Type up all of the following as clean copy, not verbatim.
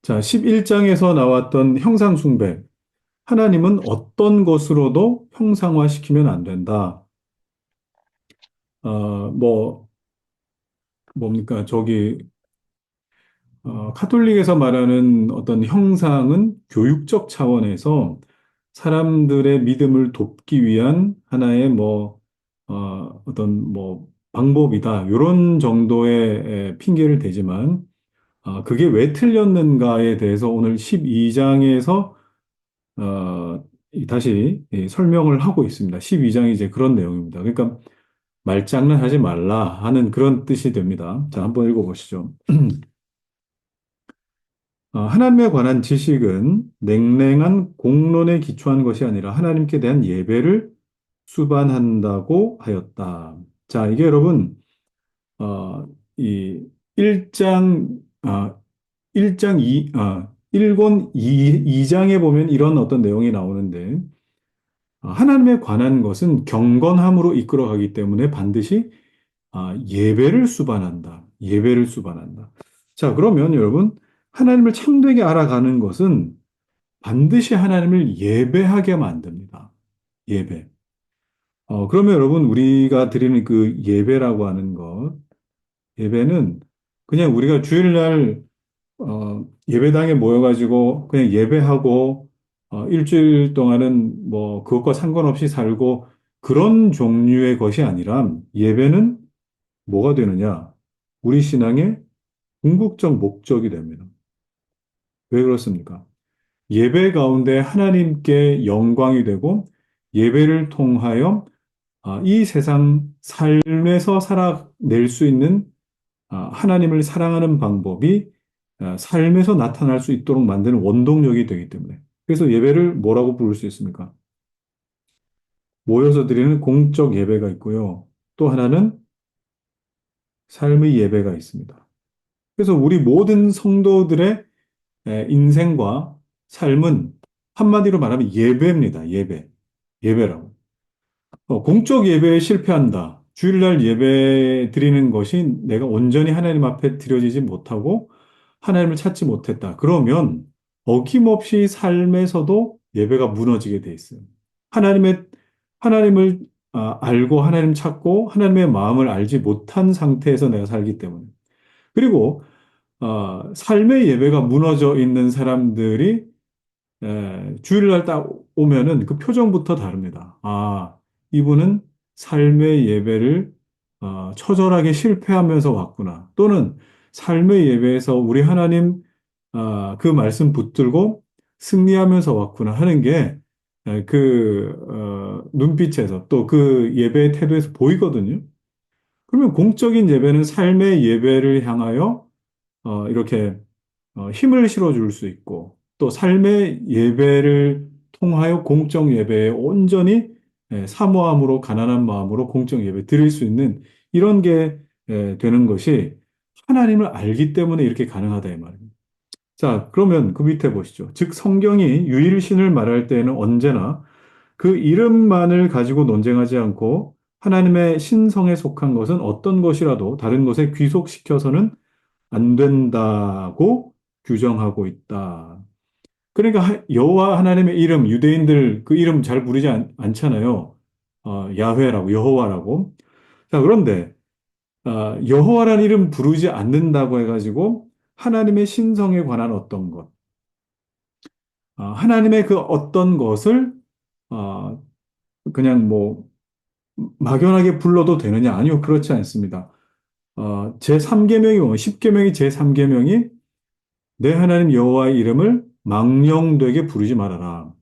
자, 11장에서 나왔던 형상숭배. 하나님은 어떤 것으로도 형상화시키면 안 된다. 뭐, 뭡니까? 카톨릭에서 말하는 어떤 형상은 교육적 차원에서 사람들의 믿음을 돕기 위한 하나의 어떤 방법이다. 이런 정도의 핑계를 대지만, 그게 왜 틀렸는가에 대해서 오늘 12장에서 다시 설명을 하고 있습니다. 12장이 이제 그런 내용입니다. 그러니까 말장난하지 말라 하는 그런 뜻이 됩니다. 자, 한번 읽어보시죠. 하나님에 관한 지식은 냉랭한 공론에 기초한 것이 아니라 하나님께 대한 예배를 수반한다고 하였다. 자, 이게 여러분, 이 1장, 1장 1권 2장에 보면 이런 어떤 내용이 나오는데, 하나님에 관한 것은 경건함으로 이끌어가기 때문에 반드시 예배를 수반한다. 예배를 수반한다. 자, 그러면 여러분, 하나님을 참되게 알아가는 것은 반드시 하나님을 예배하게 만듭니다. 예배. 그러면 여러분, 우리가 드리는 그 예배라고 하는 것, 예배는 그냥 우리가 주일날 예배당에 모여가지고 그냥 예배하고 일주일 동안은 뭐 그것과 상관없이 살고 그런 종류의 것이 아니라 예배는 뭐가 되느냐? 우리 신앙의 궁극적 목적이 됩니다. 왜 그렇습니까? 예배 가운데 하나님께 영광이 되고 예배를 통하여 이 세상 삶에서 살아낼 수 있는 하나님을 사랑하는 방법이 삶에서 나타날 수 있도록 만드는 원동력이 되기 때문에. 그래서 예배를 뭐라고 부를 수 있습니까? 모여서 드리는 공적 예배가 있고요. 또 하나는 삶의 예배가 있습니다. 그래서 우리 모든 성도들의 인생과 삶은 한마디로 말하면 예배입니다. 예배. 예배라고. 공적 예배에 실패한다. 주일날 예배 드리는 것이 내가 온전히 하나님 앞에 드려지지 못하고 하나님을 찾지 못했다. 그러면 어김없이 삶에서도 예배가 무너지게 돼 있어요. 하나님의, 하나님을 알고 하나님 찾고 하나님의 마음을 알지 못한 상태에서 내가 살기 때문에. 그리고 삶의 예배가 무너져 있는 사람들이 주일날 딱 오면은 그 표정부터 다릅니다. 이분은 삶의 예배를 처절하게 실패하면서 왔구나. 또는 삶의 예배에서 우리 하나님 그 말씀 붙들고 승리하면서 왔구나 하는 게 눈빛에서 또 그 예배의 태도에서 보이거든요. 그러면 공적인 예배는 삶의 예배를 향하여 이렇게 힘을 실어줄 수 있고 또 삶의 예배를 통하여 공적 예배에 온전히 사모함으로 가난한 마음으로 공적 예배 드릴 수 있는 이런 게 되는 것이 하나님을 알기 때문에 이렇게 가능하다 이 말입니다. 자, 그러면 그 밑에 보시죠. 즉 성경이 유일신을 말할 때에는 언제나 그 이름만을 가지고 논쟁하지 않고 하나님의 신성에 속한 것은 어떤 것이라도 다른 것에 귀속시켜서는 안 된다고 규정하고 있다. 그러니까 여호와 하나님의 이름, 유대인들 그 이름 잘 부르지 않잖아요. 야훼라고, 여호와라고. 자, 그런데 여호와라는 이름 부르지 않는다고 해가지고 하나님의 신성에 관한 어떤 것, 하나님의 그 어떤 것을 어, 그냥 막연하게 불러도 되느냐? 아니요, 그렇지 않습니다. 제3계명이 뭐, 10계명이 제3계명이 내 하나님 여호와의 이름을 망령되게 부르지 말아라.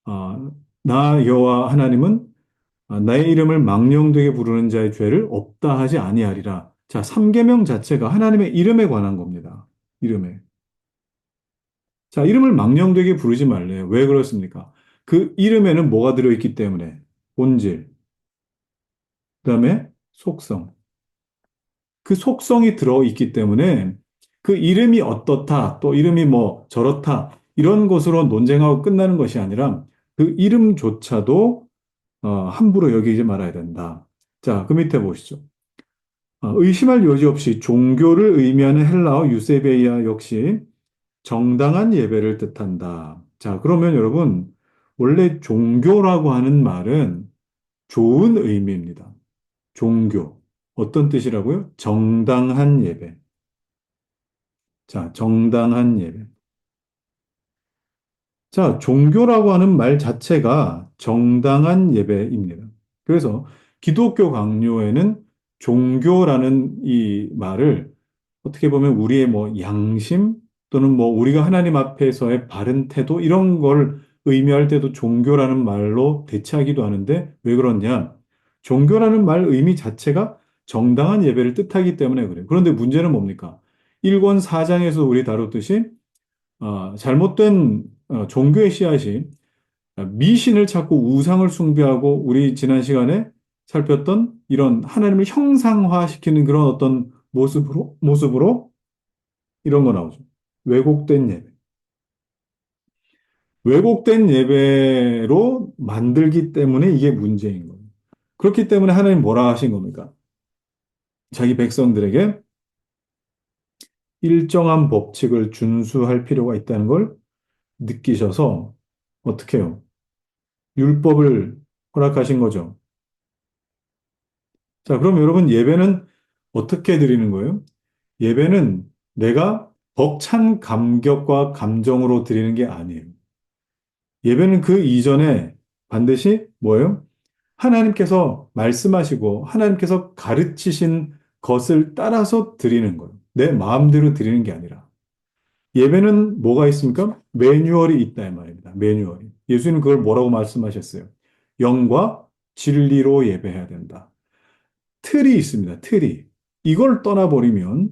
아, 나 여호와 하나님은 나의 이름을 망령되게 부르는 자의 죄를 없다 하지 아니하리라. 자, 3계명 자체가 하나님의 이름에 관한 겁니다. 이름에. 자, 이름을 망령되게 부르지 말래요. 왜 그렇습니까? 그 이름에는 뭐가 들어있기 때문에 본질, 그다음에 속성. 그 속성이 들어있기 때문에 그 이름이 어떻다, 또 이름이 뭐 저렇다, 이런 것으로 논쟁하고 끝나는 것이 아니라 그 이름조차도 함부로 여기지 말아야 된다. 자, 그 밑에 보시죠. 의심할 여지 없이 종교를 의미하는 헬라어 유세베이아 역시 정당한 예배를 뜻한다. 자, 그러면 여러분, 원래 종교라고 하는 말은 좋은 의미입니다. 종교. 어떤 뜻이라고요? 정당한 예배. 자, 정당한 예배. 자, 종교라고 하는 말 자체가 정당한 예배입니다. 그래서 기독교 강요에는 종교라는 이 말을 어떻게 보면 우리의 뭐 양심 또는 뭐 우리가 하나님 앞에서의 바른 태도 이런 걸 의미할 때도 종교라는 말로 대체하기도 하는데 왜 그러냐? 종교라는 말 의미 자체가 정당한 예배를 뜻하기 때문에 그래요. 그런데 문제는 뭡니까? 1권 4장에서 우리 다뤘듯이 잘못된 종교의 씨앗이 미신을 찾고 우상을 숭배하고 우리 지난 시간에 살폈던 이런 하나님을 형상화시키는 그런 어떤 모습으로 이런 거 나오죠. 왜곡된 예배. 왜곡된 예배로 만들기 때문에 이게 문제인 거예요. 그렇기 때문에 하나님 뭐라 하신 겁니까? 자기 백성들에게 일정한 법칙을 준수할 필요가 있다는 걸 느끼셔서 어떻게 해요? 율법을 허락하신 거죠. 자, 그럼 여러분 예배는 어떻게 드리는 거예요? 예배는 내가 벅찬 감격과 감정으로 드리는 게 아니에요. 예배는 그 이전에 반드시 뭐예요? 하나님께서 말씀하시고 하나님께서 가르치신 것을 따라서 드리는 거예요. 내 마음대로 드리는 게 아니라. 예배는 뭐가 있습니까? 매뉴얼이 있다 이 말입니다. 매뉴얼이. 예수님은 그걸 뭐라고 말씀하셨어요? 영과 진리로 예배해야 된다. 틀이 있습니다. 틀이. 이걸 떠나버리면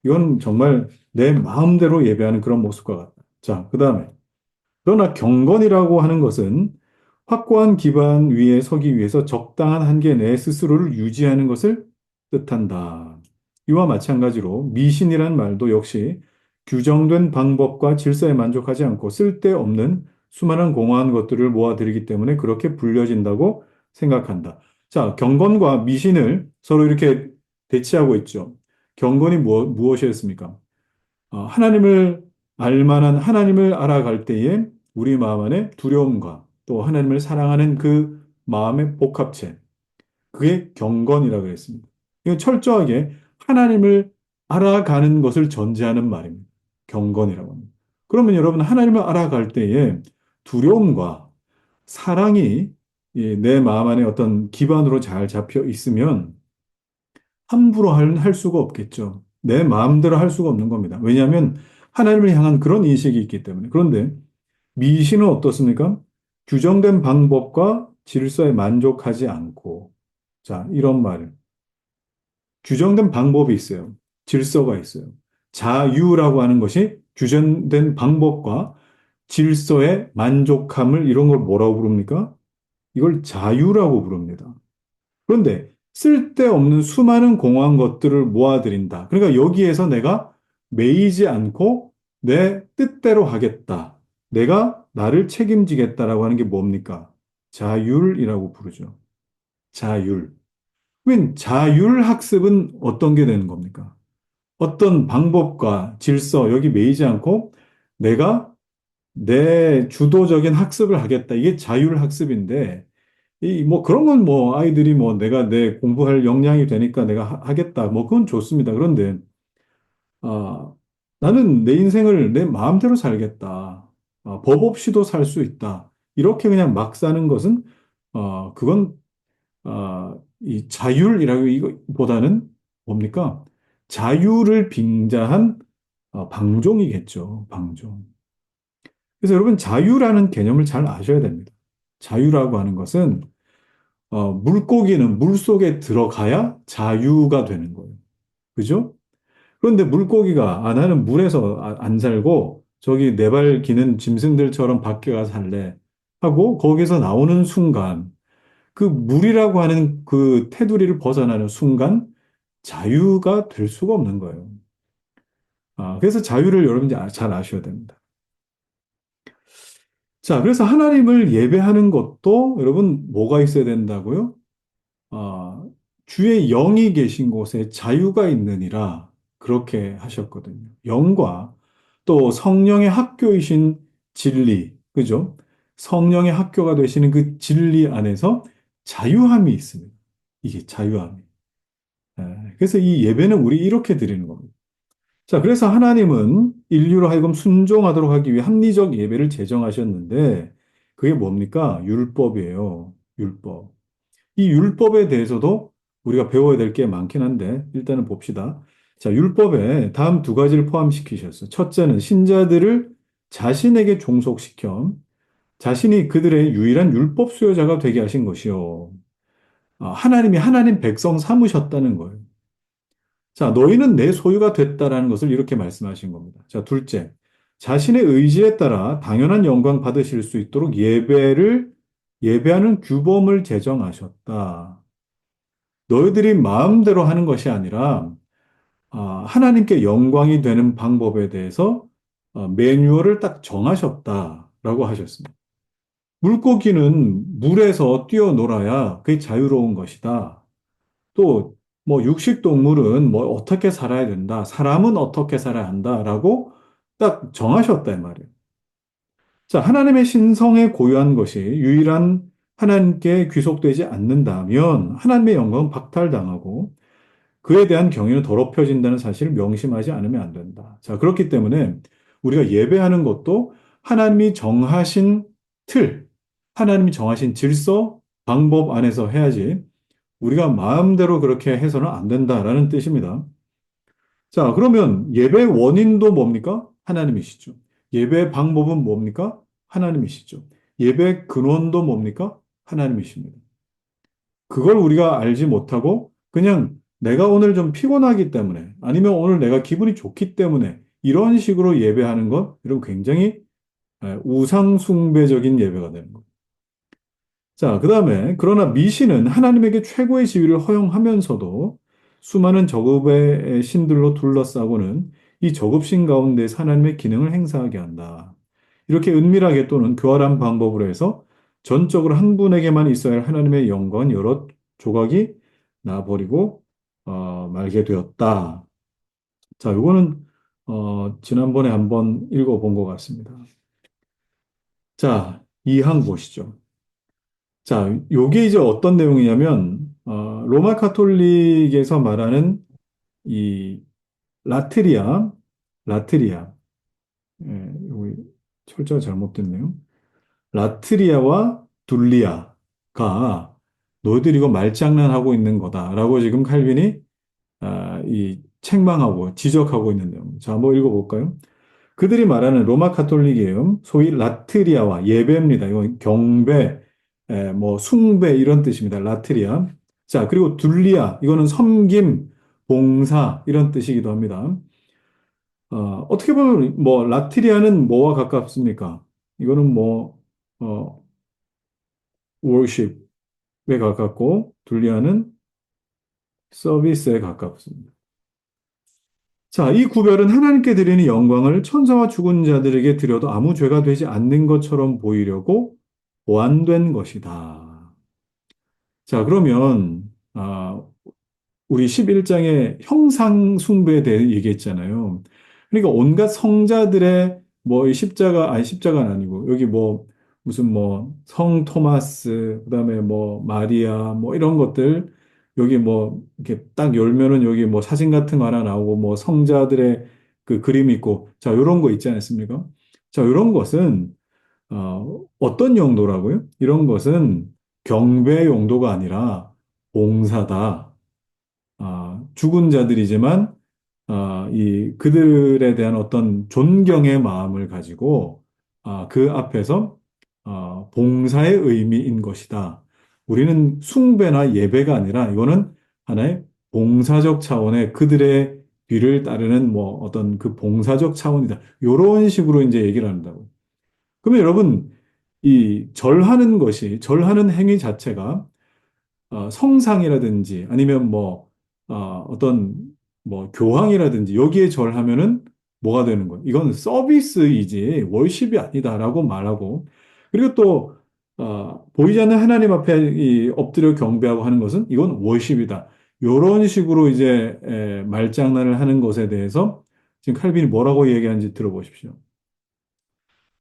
이건 정말 내 마음대로 예배하는 그런 모습과 같다. 자, 그 다음에 그러나 경건이라고 하는 것은 확고한 기반 위에 서기 위해서 적당한 한계 내에 스스로를 유지하는 것을 뜻한다. 이와 마찬가지로 미신이란 말도 역시 규정된 방법과 질서에 만족하지 않고 쓸데없는 수많은 공허한 것들을 모아들이기 때문에 그렇게 불려진다고 생각한다. 자, 경건과 미신을 서로 이렇게 대치하고 있죠. 경건이 무엇이었습니까? 하나님을 알만한 하나님을 알아갈 때에 우리 마음 안에 두려움과 또 하나님을 사랑하는 그 마음의 복합체, 그게 경건이라고 그랬습니다. 이건 철저하게 하나님을 알아가는 것을 전제하는 말입니다. 경건이라고 합니다. 그러면 여러분 하나님을 알아갈 때에 두려움과 사랑이 내 마음 안에 어떤 기반으로 잘 잡혀 있으면 함부로 할 수가 없겠죠. 내 마음대로 할 수가 없는 겁니다. 왜냐하면 하나님을 향한 그런 인식이 있기 때문에. 그런데 미신은 어떻습니까? 규정된 방법과 질서에 만족하지 않고, 자, 이런 말. 규정된 방법이 있어요. 질서가 있어요. 자유라고 하는 것이 규정된 방법과 질서의 만족함을 이런 걸 뭐라고 부릅니까? 이걸 자유라고 부릅니다. 그런데 쓸데없는 수많은 공허한 것들을 모아들인다. 그러니까 여기에서 내가 매이지 않고 내 뜻대로 하겠다. 내가 나를 책임지겠다라고 하는 게 뭡니까? 자율이라고 부르죠. 자율. 그러면 자율 학습은 어떤 게 되는 겁니까? 어떤 방법과 질서, 여기 매이지 않고 내가 내 주도적인 학습을 하겠다. 이게 자율 학습인데, 뭐 그런 건 뭐 아이들이 뭐 내가 내 공부할 역량이 되니까 내가 하겠다. 뭐 그건 좋습니다. 그런데 아, 나는 내 인생을 내 마음대로 살겠다. 법 없이도 살 수 있다. 이렇게 그냥 막 사는 것은 그건 이 자율이라고 이거보다는 뭡니까? 자유를 빙자한 방종이겠죠. 방종. 그래서 여러분 자유라는 개념을 잘 아셔야 됩니다. 자유라고 하는 것은 물고기는 물 속에 들어가야 자유가 되는 거예요. 그죠? 그런데 물고기가, 나는 물에서 안 살고, 저기 네 발 기는 짐승들처럼 밖에 가서 살래. 하고, 거기서 나오는 순간, 그 물이라고 하는 그 테두리를 벗어나는 순간, 자유가 될 수가 없는 거예요. 그래서 자유를 여러분이 잘 아셔야 됩니다. 자, 그래서 하나님을 예배하는 것도 여러분 뭐가 있어야 된다고요? 아, 주의 영이 계신 곳에 자유가 있느니라 그렇게 하셨거든요. 영과 또 성령의 학교이신 진리, 그죠? 성령의 학교가 되시는 그 진리 안에서 자유함이 있습니다. 이게 자유함이. 그래서 이 예배는 우리 이렇게 드리는 겁니다. 자, 그래서 하나님은 인류로 하여금 순종하도록 하기 위해 합리적 예배를 제정하셨는데, 그게 뭡니까? 율법이에요. 율법. 이 율법에 대해서도 우리가 배워야 될 게 많긴 한데, 일단은 봅시다. 자, 율법에 다음 두 가지를 포함시키셨어요. 첫째는 신자들을 자신에게 종속시켜 자신이 그들의 유일한 율법 수여자가 되게 하신 것이요. 하나님이 하나님 백성 삼으셨다는 거예요. 자, 너희는 내 소유가 됐다라는 것을 이렇게 말씀하신 겁니다. 자, 둘째, 자신의 의지에 따라 당연한 영광 받으실 수 있도록 예배하는 규범을 제정하셨다. 너희들이 마음대로 하는 것이 아니라 하나님께 영광이 되는 방법에 대해서 매뉴얼을 딱 정하셨다라고 하셨습니다. 물고기는 물에서 뛰어놀아야 그게 자유로운 것이다. 또, 뭐, 육식 동물은 뭐, 어떻게 살아야 된다. 사람은 어떻게 살아야 한다라고 딱 정하셨다, 이 말이에요. 자, 하나님의 신성에 고유한 것이 유일한 하나님께 귀속되지 않는다면 하나님의 영광은 박탈당하고 그에 대한 경외는 더럽혀진다는 사실을 명심하지 않으면 안 된다. 자, 그렇기 때문에 우리가 예배하는 것도 하나님이 정하신 틀, 하나님이 정하신 질서, 방법 안에서 해야지 우리가 마음대로 그렇게 해서는 안 된다라는 뜻입니다. 자, 그러면 예배 원인도 뭡니까? 하나님이시죠. 예배 방법은 뭡니까? 하나님이시죠. 예배 근원도 뭡니까? 하나님이십니다. 그걸 우리가 알지 못하고 그냥 내가 오늘 좀 피곤하기 때문에 아니면 오늘 내가 기분이 좋기 때문에 이런 식으로 예배하는 것, 이런 굉장히 우상숭배적인 예배가 되는 거예요. 자, 그 다음에, 그러나 미신은 하나님에게 최고의 지위를 허용하면서도 수많은 저급의 신들로 둘러싸고는 이 저급신 가운데서 하나님의 기능을 행사하게 한다. 이렇게 은밀하게 또는 교활한 방법으로 해서 전적으로 한 분에게만 있어야 할 하나님의 영광은 여러 조각이 나버리고, 말게 되었다. 자, 요거는, 지난번에 한번 읽어본 것 같습니다. 자, 이 항 보시죠. 자, 요게 이제 어떤 내용이냐면, 로마 카톨릭에서 말하는 이 라트리아, 라트리아, 여기 철자가 잘못됐네요. 라트리아와 둘리아가 너희들 이거 말장난하고 있는 거다라고 지금 칼빈이 이 책망하고 지적하고 있는 내용. 자, 한번 읽어볼까요? 그들이 말하는 로마 카톨릭이에요. 소위 라트리아와 예배입니다. 이건 경배, 뭐 숭배 이런 뜻입니다. 라트리아. 자, 그리고 둘리아 이거는 섬김, 봉사 이런 뜻이기도 합니다. 어떻게 보면 뭐 라트리아는 뭐와 가깝습니까? 이거는 뭐 worship에 가깝고 둘리아는 서비스에 가깝습니다. 자, 이 구별은 하나님께 드리는 영광을 천사와 죽은 자들에게 드려도 아무 죄가 되지 않는 것처럼 보이려고 보완된 것이다. 자, 그러면, 우리 11장에 형상 숭배에 대해 얘기했잖아요. 그러니까 온갖 성자들의 뭐 이 십자가, 아니 십자가는 아니고, 여기 뭐 무슨 뭐 성 토마스, 그다음에 뭐 마리아, 뭐 이런 것들, 여기 뭐 이렇게 딱 열면은 여기 뭐 사진 같은 거 하나 나오고 뭐 성자들의 그 그림 있고, 자, 이런 거 있지 않습니까? 자, 이런 것은 어떤 용도라고요? 이런 것은 경배 용도가 아니라 봉사다. 죽은 자들이지만, 이 그들에 대한 어떤 존경의 마음을 가지고, 그 앞에서, 봉사의 의미인 것이다. 우리는 숭배나 예배가 아니라 이거는 하나의 봉사적 차원의 그들의 뒤를 따르는 뭐 어떤 그 봉사적 차원이다. 이런 식으로 이제 얘기를 한다고. 그러면 여러분, 이 절하는 행위 자체가 성상이라든지 아니면 뭐 어떤 뭐 교황이라든지 여기에 절하면은 뭐가 되는 거예요? 이건 서비스이지 월십이 아니다라고 말하고 그리고 또 보이지 않는 하나님 앞에 이 엎드려 경배하고 하는 것은 이건 월십이다. 이런 식으로 이제 말장난을 하는 것에 대해서 지금 칼빈이 뭐라고 얘기하는지 들어보십시오.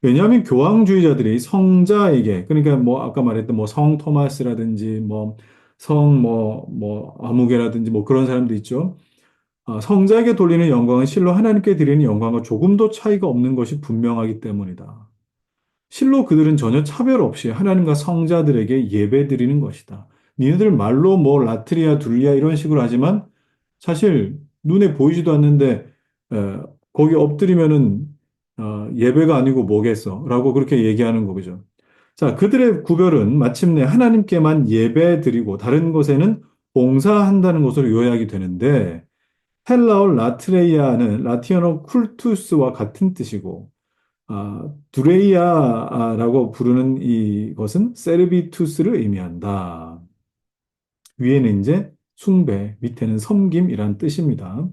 왜냐하면 교황주의자들이 성자에게, 그러니까 뭐 아까 말했던 뭐 성 토마스라든지 뭐 성 뭐 아무개라든지 뭐 그런 사람도 있죠. 성자에게 돌리는 영광은 실로 하나님께 드리는 영광과 조금도 차이가 없는 것이 분명하기 때문이다. 실로 그들은 전혀 차별 없이 하나님과 성자들에게 예배드리는 것이다. 니네들 말로 뭐 라트리아, 둘리아 이런 식으로 하지만 사실 눈에 보이지도 않는데 거기 엎드리면은 예배가 아니고 뭐겠어? 라고 그렇게 얘기하는 거죠. 자, 그들의 구별은 마침내 하나님께만 예배드리고 다른 곳에는 봉사한다는 것으로 요약이 되는데 헬라어 라트레이아는 라티어어 쿨투스와 같은 뜻이고 두레이아라고 부르는 이것은 세르비투스를 의미한다. 위에는 이제 숭배, 밑에는 섬김이란 뜻입니다.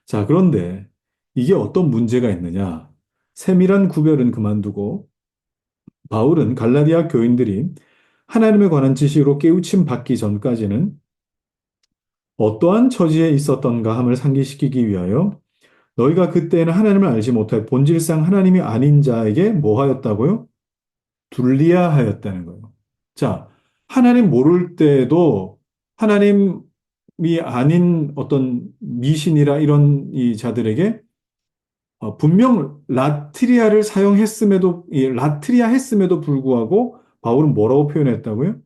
자, 그런데 이게 어떤 문제가 있느냐? 세밀한 구별은 그만두고 바울은 갈라디아 교인들이 하나님에 관한 지식으로 깨우침 받기 전까지는 어떠한 처지에 있었던가 함을 상기시키기 위하여 너희가 그때에는 하나님을 알지 못해 본질상 하나님이 아닌 자에게 뭐 하였다고요? 둘리아하였다는 거예요. 자, 하나님 모를 때에도 하나님이 아닌 어떤 미신이라 이런 이 자들에게 분명 라트리아를 사용했음에도 라트리아 했음에도 불구하고 바울은 뭐라고 표현했다고요?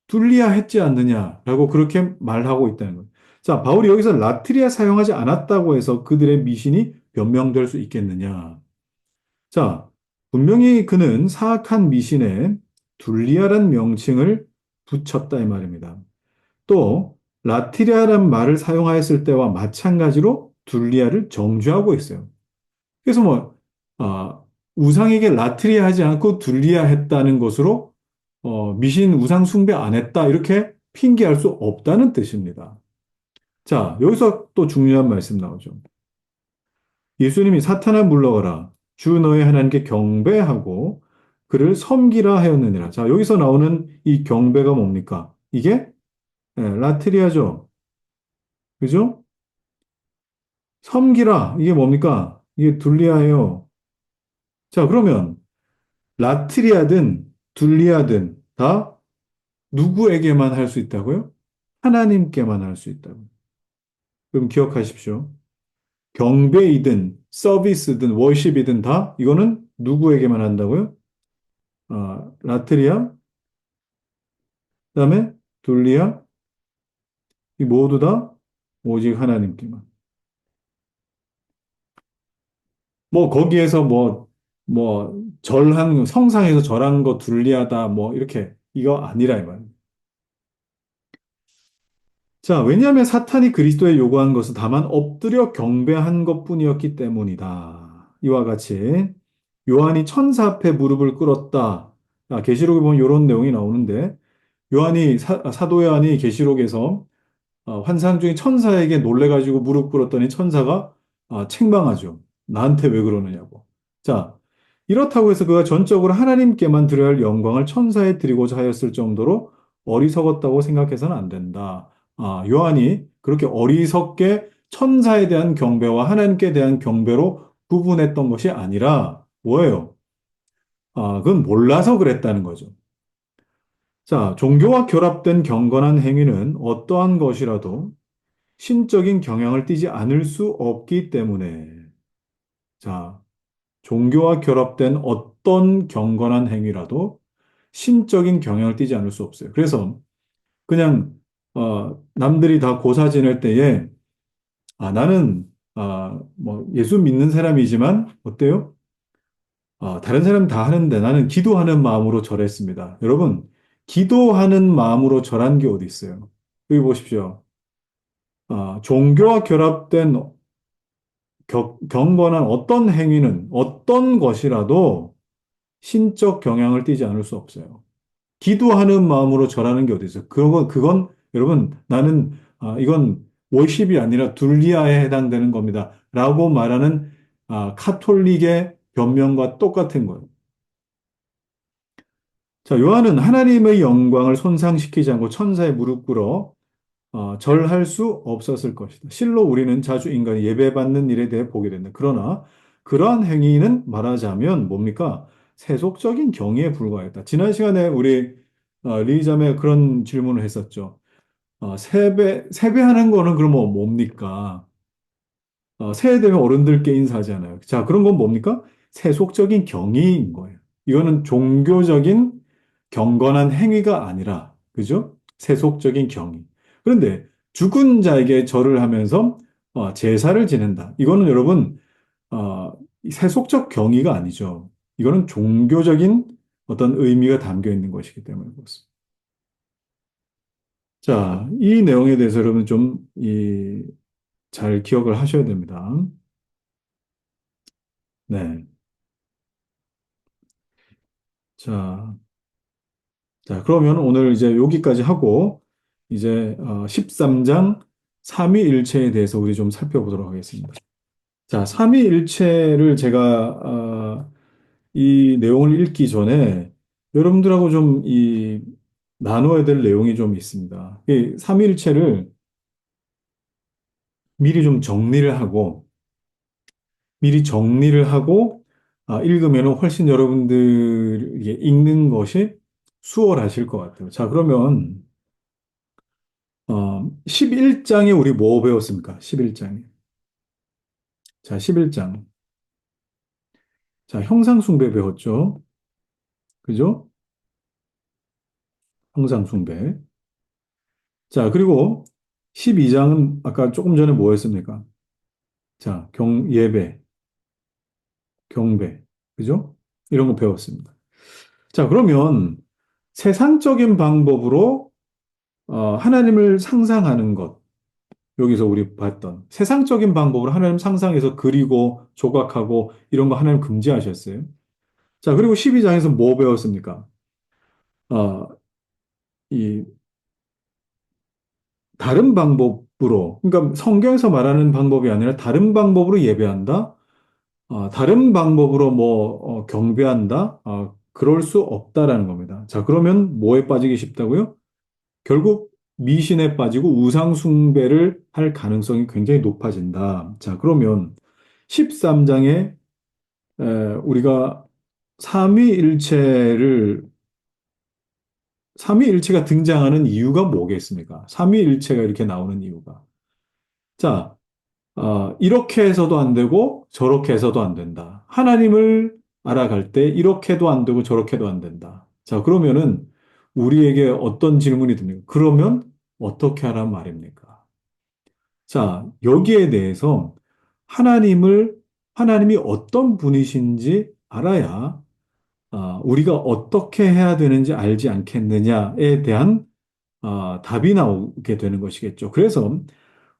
둘리아 했지 않느냐라고 그렇게 말하고 있다는 거예요. 자, 바울이 여기서 라트리아 사용하지 않았다고 해서 그들의 미신이 변명될 수 있겠느냐? 자, 분명히 그는 사악한 미신에 둘리아란 명칭을 붙였다 이 말입니다. 또 라트리아란 말을 사용하였을 때와 마찬가지로 둘리아를 정죄하고 있어요. 그래서 뭐 우상에게 라트리아 하지 않고 둘리아 했다는 것으로 미신 우상 숭배 안 했다 이렇게 핑계할 수 없다는 뜻입니다. 자, 여기서 또 중요한 말씀 나오죠. 예수님이 사탄아 물러가라. 주 너의 하나님께 경배하고 그를 섬기라 하였느니라. 자, 여기서 나오는 이 경배가 뭡니까? 이게 라트리아죠. 그죠? 섬기라. 이게 뭡니까? 이게 둘리아예요. 자, 그러면 라트리아든 둘리아든 다 누구에게만 할 수 있다고요? 하나님께만 할 수 있다고. 그럼 기억하십시오. 경배이든 서비스든 워십이든 다 이거는 누구에게만 한다고요? 라트리아, 그다음에 둘리아, 이 모두 다 오직 하나님께만. 뭐 거기에서 절한 성상에서 절하는 거 둘리아다 뭐 이렇게 이거 아니라 이 말이에요. 자, 왜냐하면 사탄이 그리스도에 요구한 것은 다만 엎드려 경배한 것뿐이었기 때문이다. 이와 같이 요한이 천사 앞에 무릎을 꿇었다. 계시록에 보면 이런 내용이 나오는데 사도 요한이 계시록에서 환상 중에 천사에게 놀래가지고 무릎 꿇었더니 천사가 책망하죠. 나한테 왜 그러느냐고. 자, 이렇다고 해서 그가 전적으로 하나님께만 드려야 할 영광을 천사에 드리고자 하였을 정도로 어리석었다고 생각해서는 안 된다. 요한이 그렇게 어리석게 천사에 대한 경배와 하나님께 대한 경배로 구분했던 것이 아니라 뭐예요? 그건 몰라서 그랬다는 거죠. 자, 종교와 결합된 경건한 행위는 어떠한 것이라도 신적인 경향을 띠지 않을 수 없기 때문에, 자, 종교와 결합된 어떤 경건한 행위라도 신적인 경향을 띠지 않을 수 없어요. 그래서 그냥 남들이 다 고사 지낼 때에 나는 뭐 예수 믿는 사람이지만 어때요? 다른 사람 다 하는데 나는 기도하는 마음으로 절했습니다. 여러분, 기도하는 마음으로 절한 게 어디 있어요? 여기 보십시오. 종교와 결합된 경건한 어떤 행위는 어떤 것이라도 신적 경향을 띠지 않을 수 없어요. 기도하는 마음으로 절하는 게 어디 있어요? 그건 여러분 나는 이건 월십이 아니라 둘리아에 해당되는 겁니다. 라고 말하는 카톨릭의 변명과 똑같은 거예요. 자, 요한은 하나님의 영광을 손상시키지 않고 천사의 무릎 꿇어 절할 수 없었을 것이다. 실로 우리는 자주 인간이 예배받는 일에 대해 보게 된다. 그러나 그러한 행위는 말하자면 뭡니까? 세속적인 경의에 불과했다. 지난 시간에 우리 리자매 그런 질문을 했었죠. 세배하는 거는 그러면 뭡니까? 세배되면 어른들께 인사하잖아요. 자, 그런 건 뭡니까? 세속적인 경의인 거예요. 이거는 종교적인 경건한 행위가 아니라, 그죠? 세속적인 경의. 그런데 죽은 자에게 절을 하면서 제사를 지낸다. 이거는 여러분, 세속적 경의가 아니죠. 이거는 종교적인 어떤 의미가 담겨 있는 것이기 때문에 그렇습니다. 자, 이 내용에 대해서 여러분 좀, 잘 기억을 하셔야 됩니다. 네. 자, 자, 그러면 오늘 이제 여기까지 하고, 이제 13장 삼위일체에 대해서 우리 좀 살펴보도록 하겠습니다. 자, 삼위일체를 제가 이 내용을 읽기 전에 여러분들하고 좀 나눠야 될 내용이 좀 있습니다. 이 삼위일체를 미리 좀 정리를 하고 읽으면 훨씬 여러분들이 읽는 것이 수월하실 것 같아요. 자, 그러면 11장에 우리 뭐 배웠습니까? 11장에. 자, 11장. 자, 형상숭배 배웠죠? 그죠? 형상숭배. 자, 그리고 12장은 아까 조금 전에 뭐 했습니까? 자, 예배, 경배. 그죠? 이런 거 배웠습니다. 자, 그러면 세상적인 방법으로 하나님을 상상하는 것. 여기서 우리 봤던 세상적인 방법으로 하나님 상상해서 그리고 조각하고 이런 거 하나님 금지하셨어요. 자, 그리고 12장에서 뭐 배웠습니까? 어, 이 다른 방법으로, 그러니까 성경에서 말하는 방법이 아니라 다른 방법으로 예배한다? 다른 방법으로 경배한다? 그럴 수 없다라는 겁니다. 자, 그러면 뭐에 빠지기 쉽다고요? 결국 미신에 빠지고 우상숭배를 할 가능성이 굉장히 높아진다. 자, 그러면 13장에 우리가 삼위일체를 삼위일체가 등장하는 이유가 뭐겠습니까? 삼위일체가 이렇게 나오는 이유가. 자, 이렇게 해서도 안 되고 저렇게 해서도 안 된다. 하나님을 알아갈 때 이렇게도 안 되고 저렇게도 안 된다. 자, 그러면은 우리에게 어떤 질문이 듭니까? 그러면 어떻게 하란 말입니까? 자, 여기에 대해서 하나님을, 하나님이 어떤 분이신지 알아야 우리가 어떻게 해야 되는지 알지 않겠느냐에 대한 답이 나오게 되는 것이겠죠. 그래서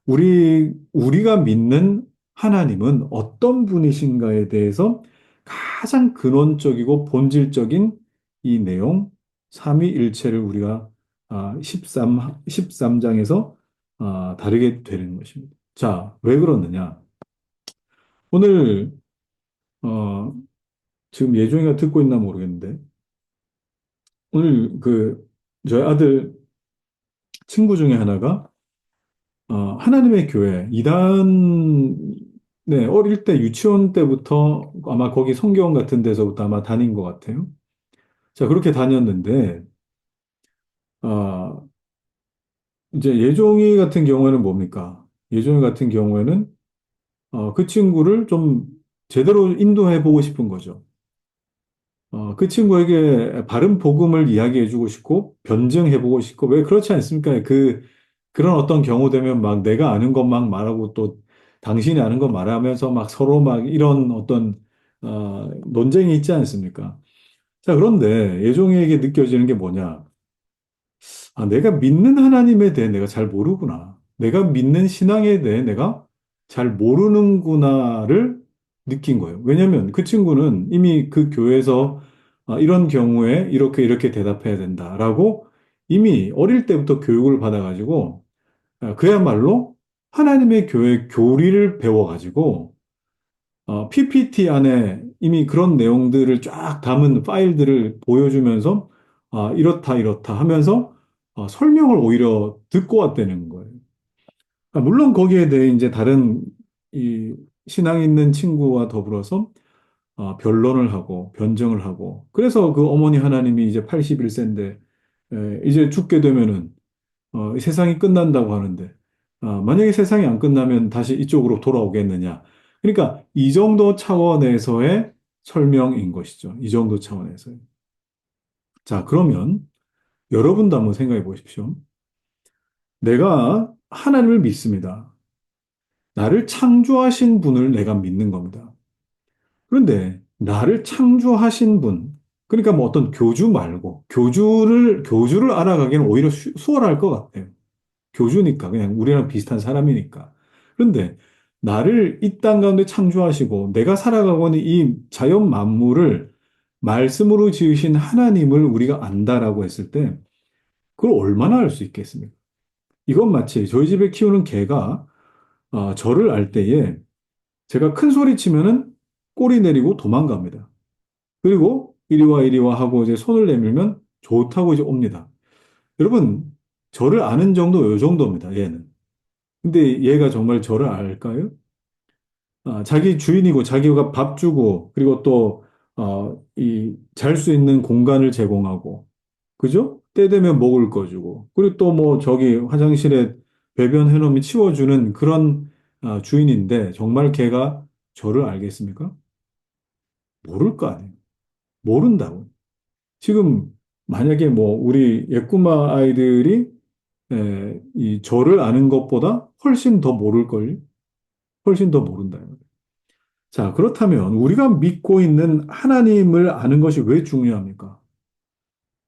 우리가 믿는 하나님은 어떤 분이신가에 대해서 가장 근원적이고 본질적인 이 내용, 삼위일체를 우리가 13장에서 다루게 되는 것입니다. 자, 왜 그러느냐? 오늘, 어, 지금 예종이가 듣고 있나 모르겠는데, 오늘 저희 아들 친구 중에 하나가 하나님의 교회, 네, 어릴 때 유치원 때부터 아마 거기 성경 같은 데서부터 아마 다닌 것 같아요. 자, 그렇게 다녔는데, 아, 이제 예종이 같은 경우에는 뭡니까? 예종이 같은 경우에는 그 친구를 좀 제대로 인도해 보고 싶은 거죠. 그 친구에게 바른 복음을 이야기해 주고 싶고, 변증해 보고 싶고, 왜 그렇지 않습니까? 그런 어떤 경우 되면 막 내가 아는 것 막 말하고 또 당신이 아는 거 말하면서 막 서로 막 이런 어떤, 논쟁이 있지 않습니까? 자, 그런데 예종이에게 느껴지는 게 뭐냐? 내가 믿는 하나님에 대해 내가 잘 모르구나. 내가 믿는 신앙에 대해 내가 잘 모르는구나를 느낀 거예요. 왜냐면 그 친구는 이미 그 교회에서 이런 경우에 이렇게 이렇게 대답해야 된다라고 이미 어릴 때부터 교육을 받아가지고 그야말로 하나님의 교회 교리를 배워가지고 PPT 안에 이미 그런 내용들을 쫙 담은 파일들을 보여주면서 이렇다 이렇다 하면서 설명을 오히려 듣고 왔다는 거예요. 물론 거기에 대해 이제 다른 이 신앙 있는 친구와 더불어서 변론을 하고 변증을 하고 그래서 그 어머니 하나님이 이제 81세인데 이제 죽게 되면은 이 세상이 끝난다고 하는데 만약에 세상이 안 끝나면 다시 이쪽으로 돌아오겠느냐. 그러니까 이 정도 차원에서의 설명인 것이죠. 이 정도 차원에서. 자, 그러면 여러분도 한번 생각해 보십시오. 내가 하나님을 믿습니다. 나를 창조하신 분을 내가 믿는 겁니다. 그런데 나를 창조하신 분, 그러니까 뭐 어떤 교주 말고 교주를 알아가기는 오히려 수월할 것 같아요. 교주니까 그냥 우리랑 비슷한 사람이니까. 그런데 나를 이 땅 가운데 창조하시고 내가 살아가고 있는 이 자연 만물을 말씀으로 지으신 하나님을 우리가 안다라고 했을 때 그걸 얼마나 알 수 있겠습니까? 이건 마치 저희 집에 키우는 개가 저를 알 때에 제가 큰 소리 치면은 꼬리 내리고 도망갑니다. 그리고 이리 와 하고 이제 손을 내밀면 좋다고 이제 옵니다. 여러분, 저를 아는 정도 요 정도입니다, 얘는. 근데 얘가 정말 저를 알까요? 자기 주인이고 자기가 밥 주고 그리고 또 잘 수 있는 공간을 제공하고 그죠? 때 되면 먹을 거 주고 그리고 또 뭐 저기 화장실에 배변해 놓으면 치워주는 그런 주인인데 정말 걔가 저를 알겠습니까? 모를 거 아니에요. 모른다고. 지금 만약에 뭐 우리 예꾸마 아이들이 이 저를 아는 것보다 훨씬 더 모를걸요? 훨씬 더 모른다. 자, 그렇다면 우리가 믿고 있는 하나님을 아는 것이 왜 중요합니까?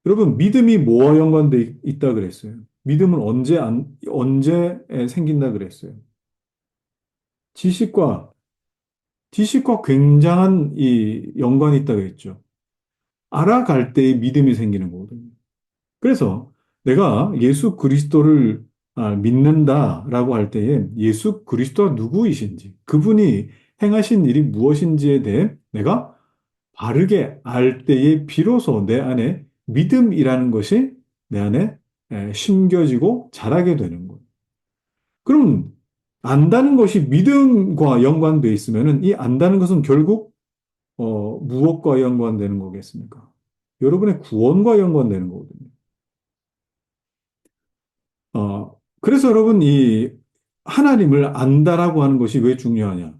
여러분, 믿음이 뭐와 연관돼 있다 그랬어요? 믿음은 언제 생긴다 그랬어요? 지식과, 지식과 굉장한 이 연관이 있다 그랬죠. 알아갈 때의 믿음이 생기는 거거든요. 그래서 내가 예수 그리스도를 믿는다라고 할 때에 예수 그리스도가 누구이신지, 그분이 행하신 일이 무엇인지에 대해 내가 바르게 알 때에 비로소 내 안에 믿음이라는 것이 내 안에 심겨지고 자라게 되는 거예요. 그럼 안다는 것이 믿음과 연관되어 있으면은 이 안다는 것은 결국 무엇과 연관되는 거겠습니까? 여러분의 구원과 연관되는 거거든요. 그래서 여러분 이 하나님을 안다라고 하는 것이 왜 중요하냐?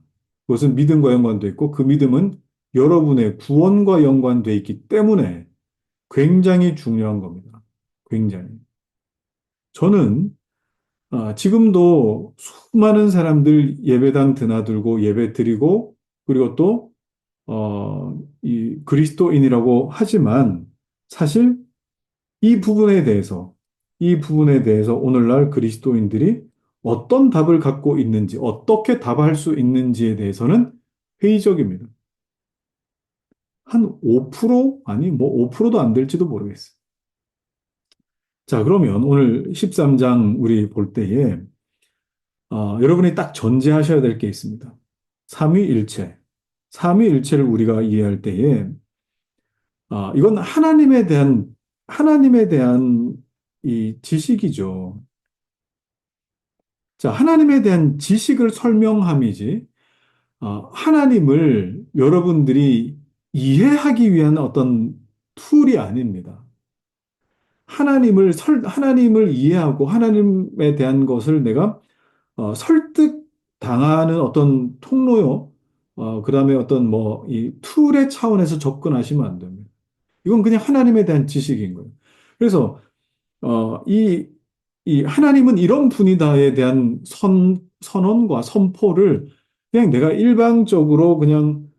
그것은 믿음과 연관되어 있고 그 믿음은 여러분의 구원과 연관되어 있기 때문에 굉장히 중요한 겁니다. 굉장히. 저는 지금도 수많은 사람들 예배당 드나들고 예배 드리고 그리고 또 이 그리스도인이라고 하지만 사실 이 부분에 대해서 이 부분에 대해서 오늘날 그리스도인들이 어떤 답을 갖고 있는지 어떻게 답할 수 있는지에 대해서는 회의적입니다. 한 5% 아니 뭐 5%도 안 될지도 모르겠어요. 자, 그러면 오늘 13장 우리 볼 때에 여러분이 딱 전제하셔야 될 게 있습니다. 삼위일체. 삼위일체를 우리가 이해할 때에 이건 하나님에 대한 이 지식이죠. 자, 하나님에 대한 지식을 설명함이지 하나님을 여러분들이 이해하기 위한 어떤 툴이 아닙니다. 하나님을 이해하고 하나님에 대한 것을 내가 설득당하는 어떤 통로요. 그다음에 어떤 뭐 이 툴의 차원에서 접근하시면 안 됩니다. 이건 그냥 하나님에 대한 지식인 거예요. 그래서 이 하나님은 이런 분이다에 대한 선언과 선포를 그냥 내가 일방적으로 그냥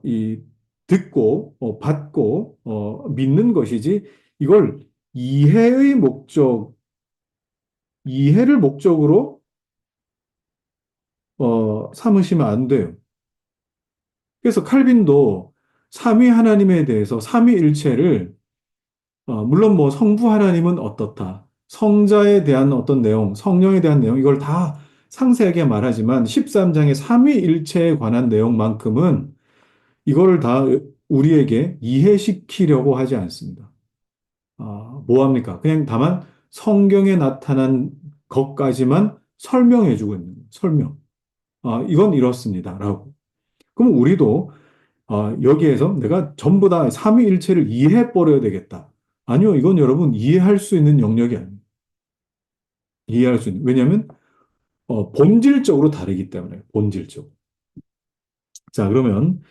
이 듣고 받고 믿는 것이지 이걸 이해의 목적, 이해를 목적으로 삼으시면 안 돼요. 그래서 칼빈도 삼위 하나님에 대해서 삼위일체를 물론 뭐 성부 하나님은 어떻다. 성자에 대한 어떤 내용, 성령에 대한 내용, 이걸 다 상세하게 말하지만 13장의 삼위일체에 관한 내용만큼은 이거를 다 우리에게 이해시키려고 하지 않습니다. 뭐 합니까? 그냥 다만 성경에 나타난 것까지만 설명해주고 있는 거예요. 설명. 이건 이렇습니다라고. 그럼 우리도 여기에서 내가 전부 다 삼위일체를 이해해버려야 되겠다. 아니요, 이건 여러분 이해할 수 있는 영역이 아니에요. 이해할 수 있는. 왜냐하면 본질적으로 다르기 때문에 본질적으로. 자, 그러면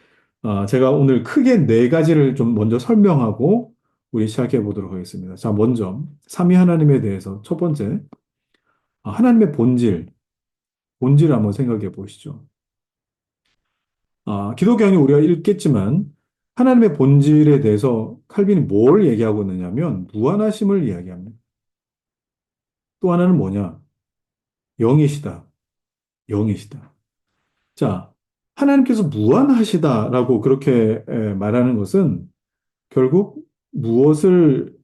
제가 오늘 크게 네 가지를 좀 먼저 설명하고 우리 시작해 보도록 하겠습니다. 자, 먼저 삼위 하나님에 대해서 첫 번째, 하나님의 본질을 한번 생각해 보시죠. 기독교는 우리가 읽겠지만 하나님의 본질에 대해서 칼빈이 뭘 얘기하고 있느냐면 무한하심을 이야기합니다. 또 하나는 뭐냐? 영이시다. 영이시다. 자, 하나님께서 무한하시다라고 그렇게 말하는 것은 결국 무엇을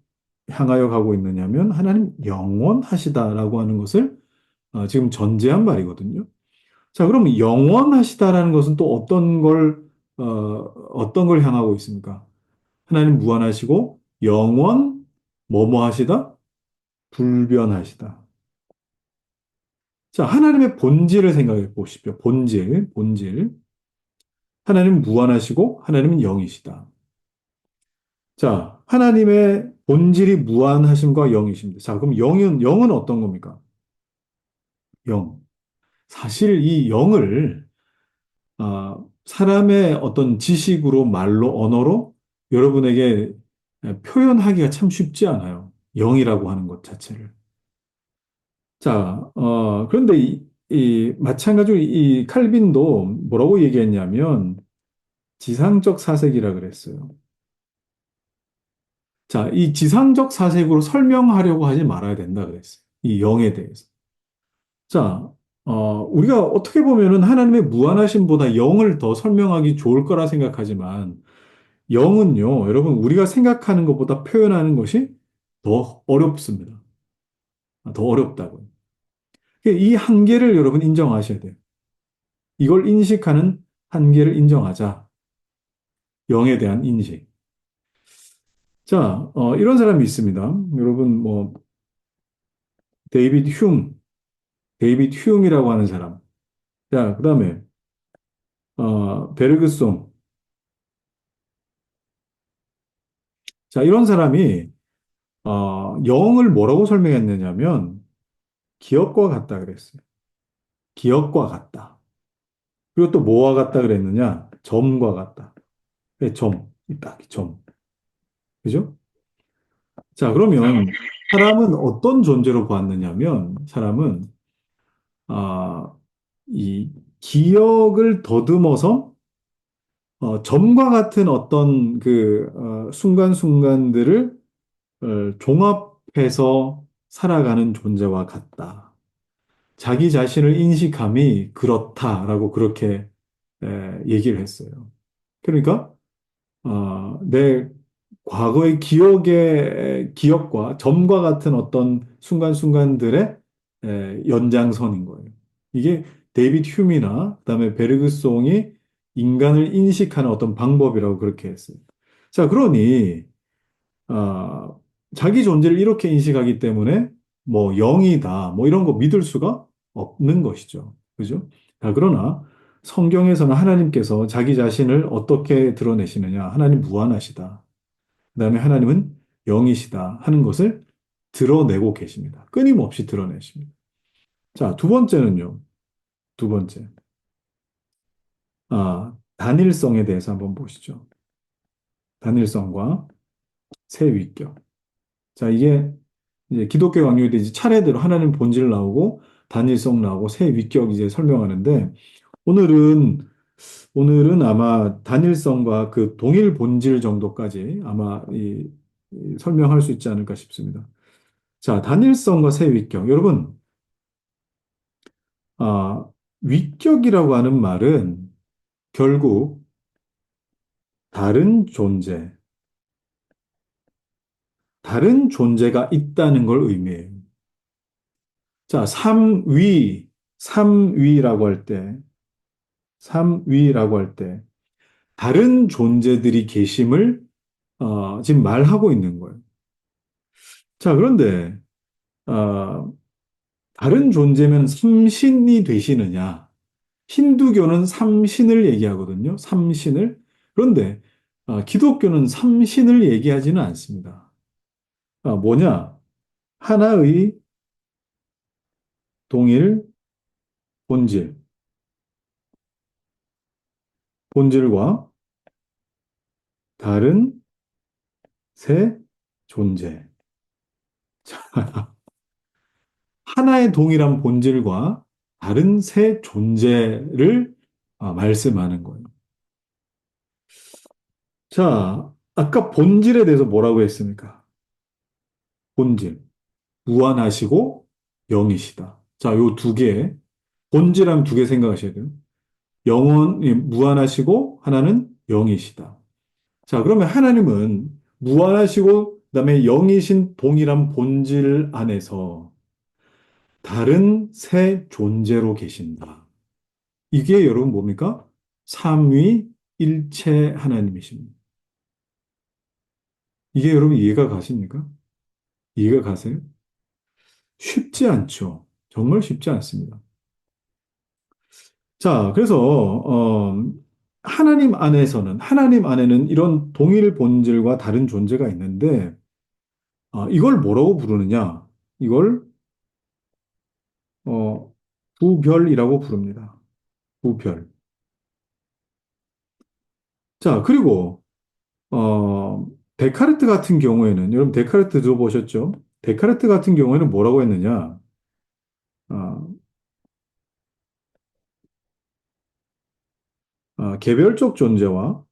향하여 가고 있느냐면 하나님 영원하시다라고 하는 것을 지금 전제한 말이거든요. 자, 그럼 영원하시다라는 것은 또 어떤 걸 향하고 있습니까? 하나님 무한하시고 영원 뭐뭐 하시다? 불변하시다. 자, 하나님의 본질을 생각해 보십시오. 본질. 하나님은 무한하시고 하나님은 영이시다. 자, 하나님의 본질이 무한하심과 영이십니다. 자, 그럼 영은 어떤 겁니까? 영. 사실 이 영을 사람의 어떤 지식으로 말로 언어로 여러분에게 표현하기가 참 쉽지 않아요. 영이라고 하는 것 자체를. 자, 그런데 이 마찬가지로 이 칼빈도 뭐라고 얘기했냐면 지상적 사색이라 그랬어요. 자, 이 지상적 사색으로 설명하려고 하지 말아야 된다 그랬어요. 이 영에 대해서. 자, 우리가 어떻게 보면은 하나님의 무한하심보다 영을 더 설명하기 좋을 거라 생각하지만 영은요, 여러분, 우리가 생각하는 것보다 표현하는 것이 더 어렵습니다. 더 어렵다고요. 이 한계를 여러분 인정하셔야 돼요. 이걸 인식하는 한계를 인정하자. 영에 대한 인식. 자, 이런 사람이 있습니다. 여러분, 뭐, 데이비드 흉, 데이비드 흉이라고 하는 사람. 자, 그 다음에, 베르그송. 자, 이런 사람이, 영을 뭐라고 설명했느냐면, 기억과 같다 그랬어요. 기억과 같다. 그리고 또 뭐와 같다 그랬느냐? 점과 같다. 네, 딱 점. 그죠? 자, 그러면 사람은 어떤 존재로 보았느냐면, 사람은, 아, 이 기억을 더듬어서 점과 같은 어떤 순간순간들을 종합해서 살아가는 존재와 같다. 자기 자신을 인식함이 그렇다라고 그렇게 얘기를 했어요. 그러니까 내 과거의 기억과 점과 같은 어떤 순간순간들의 연장선인 거예요. 이게 데이비드 휴미나 그다음에 베르그송이 인간을 인식하는 어떤 방법이라고 그렇게 했어요. 자, 그러니 아, 자기 존재를 이렇게 인식하기 때문에 뭐 영이다, 뭐 이런 거 믿을 수가 없는 것이죠. 그죠? 그러나 성경에서는 하나님께서 자기 자신을 어떻게 드러내시느냐? 하나님 무한하시다. 그다음에 하나님은 영이시다 하는 것을 드러내고 계십니다. 끊임없이 드러내십니다. 자, 두 번째는요. 두 번째. 단일성에 대해서 한번 보시죠. 단일성과 새 위격. 자, 이게 이제 기독교 강요에 이제 차례대로 하나님 본질 나오고 단일성 나오고 새 위격 이제 설명하는데 오늘은 아마 단일성과 그 동일 본질 정도까지 아마 설명할 수 있지 않을까 싶습니다. 자, 단일성과 새 위격. 여러분, 아, 위격이라고 하는 말은 결국 다른 존재, 다른 존재가 있다는 걸 의미해요. 자, 삼위라고 할 때, 삼위라고 할 때, 다른 존재들이 계심을 지금 말하고 있는 거예요. 자, 그런데 어, 다른 존재면 삼신이 되시느냐? 힌두교는 삼신을 얘기하거든요. 삼신을. 그런데 기독교는 삼신을 얘기하지는 않습니다. 뭐냐? 하나의 동일 본질, 본질과 다른 새 존재. 하나의 동일한 본질과 다른 새 존재를 말씀하는 거예요. 자, 아까 본질에 대해서 뭐라고 했습니까? 본질. 무한하시고 영이시다. 자, 요 두 개, 본질하면 두 개 생각하셔야 돼요. 무한하시고 하나는 영이시다. 자, 그러면 하나님은 무한하시고 그다음에 영이신 동일한 본질 안에서 다른 새 존재로 계신다. 이게 여러분 뭡니까? 삼위일체 하나님이십니다. 이게 여러분 이해가 가십니까? 이해가 가세요? 쉽지 않죠. 정말 쉽지 않습니다. 자, 그래서 하나님 안에는 이런 동일 본질과 다른 존재가 있는데 이걸 뭐라고 부르느냐? 이걸 어, 부별이라고 부릅니다. 부별. 자, 그리고 데카르트 같은 경우에는 여러분 데카르트 들어보셨죠? 데카르트 같은 경우에는 뭐라고 했느냐? 어, 개별적 존재와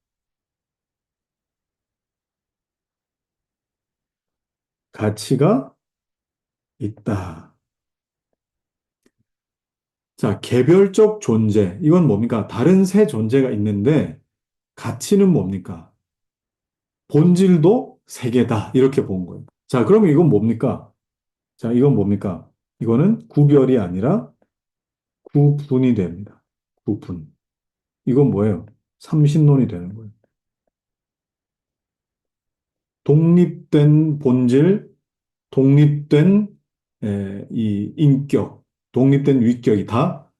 가치가 있다. 자, 개별적 존재. 이건 뭡니까? 다른 새 존재가 있는데 가치는 뭡니까? 본질도 세계다. 이렇게 본 거예요. 자, 그러면 이건 뭡니까? 자, 이건 뭡니까? 이거는 구별이 아니라 구분이 됩니다. 구분. 이건 뭐예요? 삼신론이 되는 거예요. 독립된 본질, 독립된 이 인격, 독립된 위격이 다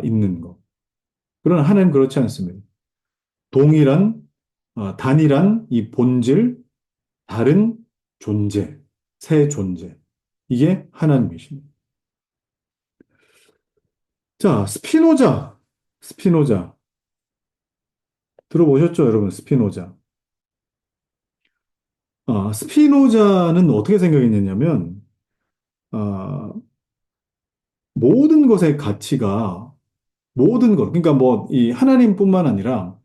있는 거. 그러나 하나는 그렇지 않습니다. 동일한, 단일한 이 본질, 다른 존재, 새 존재. 이게 하나님이십니다. 자, 스피노자. 들어보셨죠, 여러분? 스피노자. 스피노자는 어떻게 생각했냐면, 아, 모든 것의 가치가, 모든 것, 그러니까 뭐, 이 하나님뿐만 아니라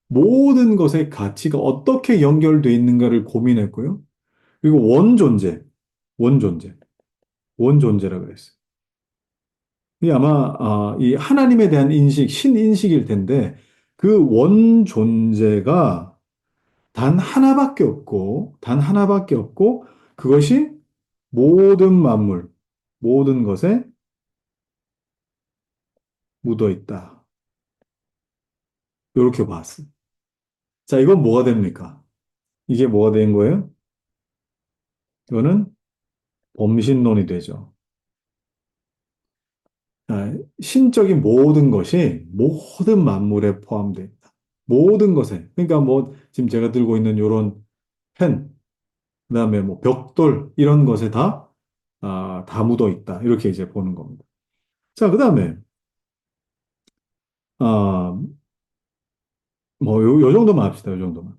모든 것의 가치가 어떻게 연결되어 있는가를 고민했고요. 그리고 원존재, 원존재라 그랬어요. 이 아마 이 하나님에 대한 인식, 신인식일 텐데 그 원존재가 단 하나밖에 없고 그것이 모든 만물, 모든 것에 묻어 있다. 이렇게 봤어요. 자, 이건 뭐가 됩니까? 이게 뭐가 된 거예요? 이거는 범신론이 되죠. 신적인 모든 것이 모든 만물에 포함되어 있다. 모든 것에. 그러니까 뭐 지금 제가 들고 있는 이런 펜, 그다음에 뭐 벽돌 이런 것에 다 묻어 있다. 이렇게 이제 보는 겁니다. 자, 그다음에 아, 뭐 요 정도만 합시다. 요 정도만.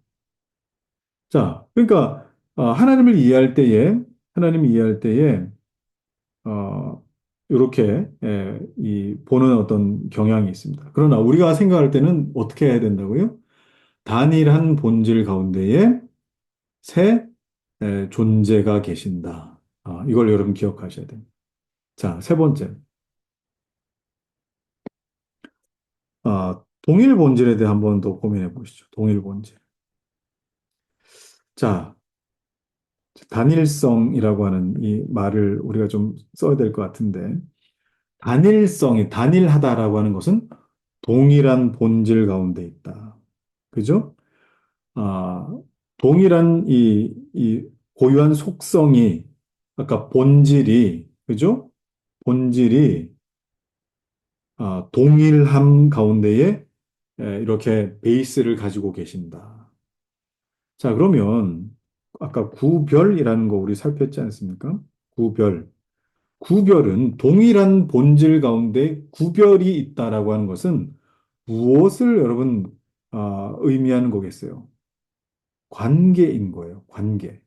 자, 그러니까 하나님을 이해할 때에 어, 이렇게 이 보는 어떤 경향이 있습니다. 그러나 우리가 생각할 때는 어떻게 해야 된다고요? 단일한 본질 가운데에 새 존재가 계신다. 이걸 여러분 기억하셔야 됩니다. 자, 세 번째. 동일 본질에 대해 한번 더 고민해 보시죠. 동일 본질. 자, 단일성이라고 하는 이 말을 우리가 좀 써야 될 것 같은데, 단일하다라고 하는 것은 동일한 본질 가운데 있다. 그죠? 아, 동일한 이 고유한 속성이, 아까 본질이, 그죠? 본질이 동일함 가운데에 이렇게 베이스를 가지고 계신다. 자, 그러면 아까 구별이라는 거 우리 살폈지 않습니까? 구별. 구별은 동일한 본질 가운데 구별이 있다라고 하는 것은 무엇을 여러분 의미하는 거겠어요? 관계인 거예요. 관계.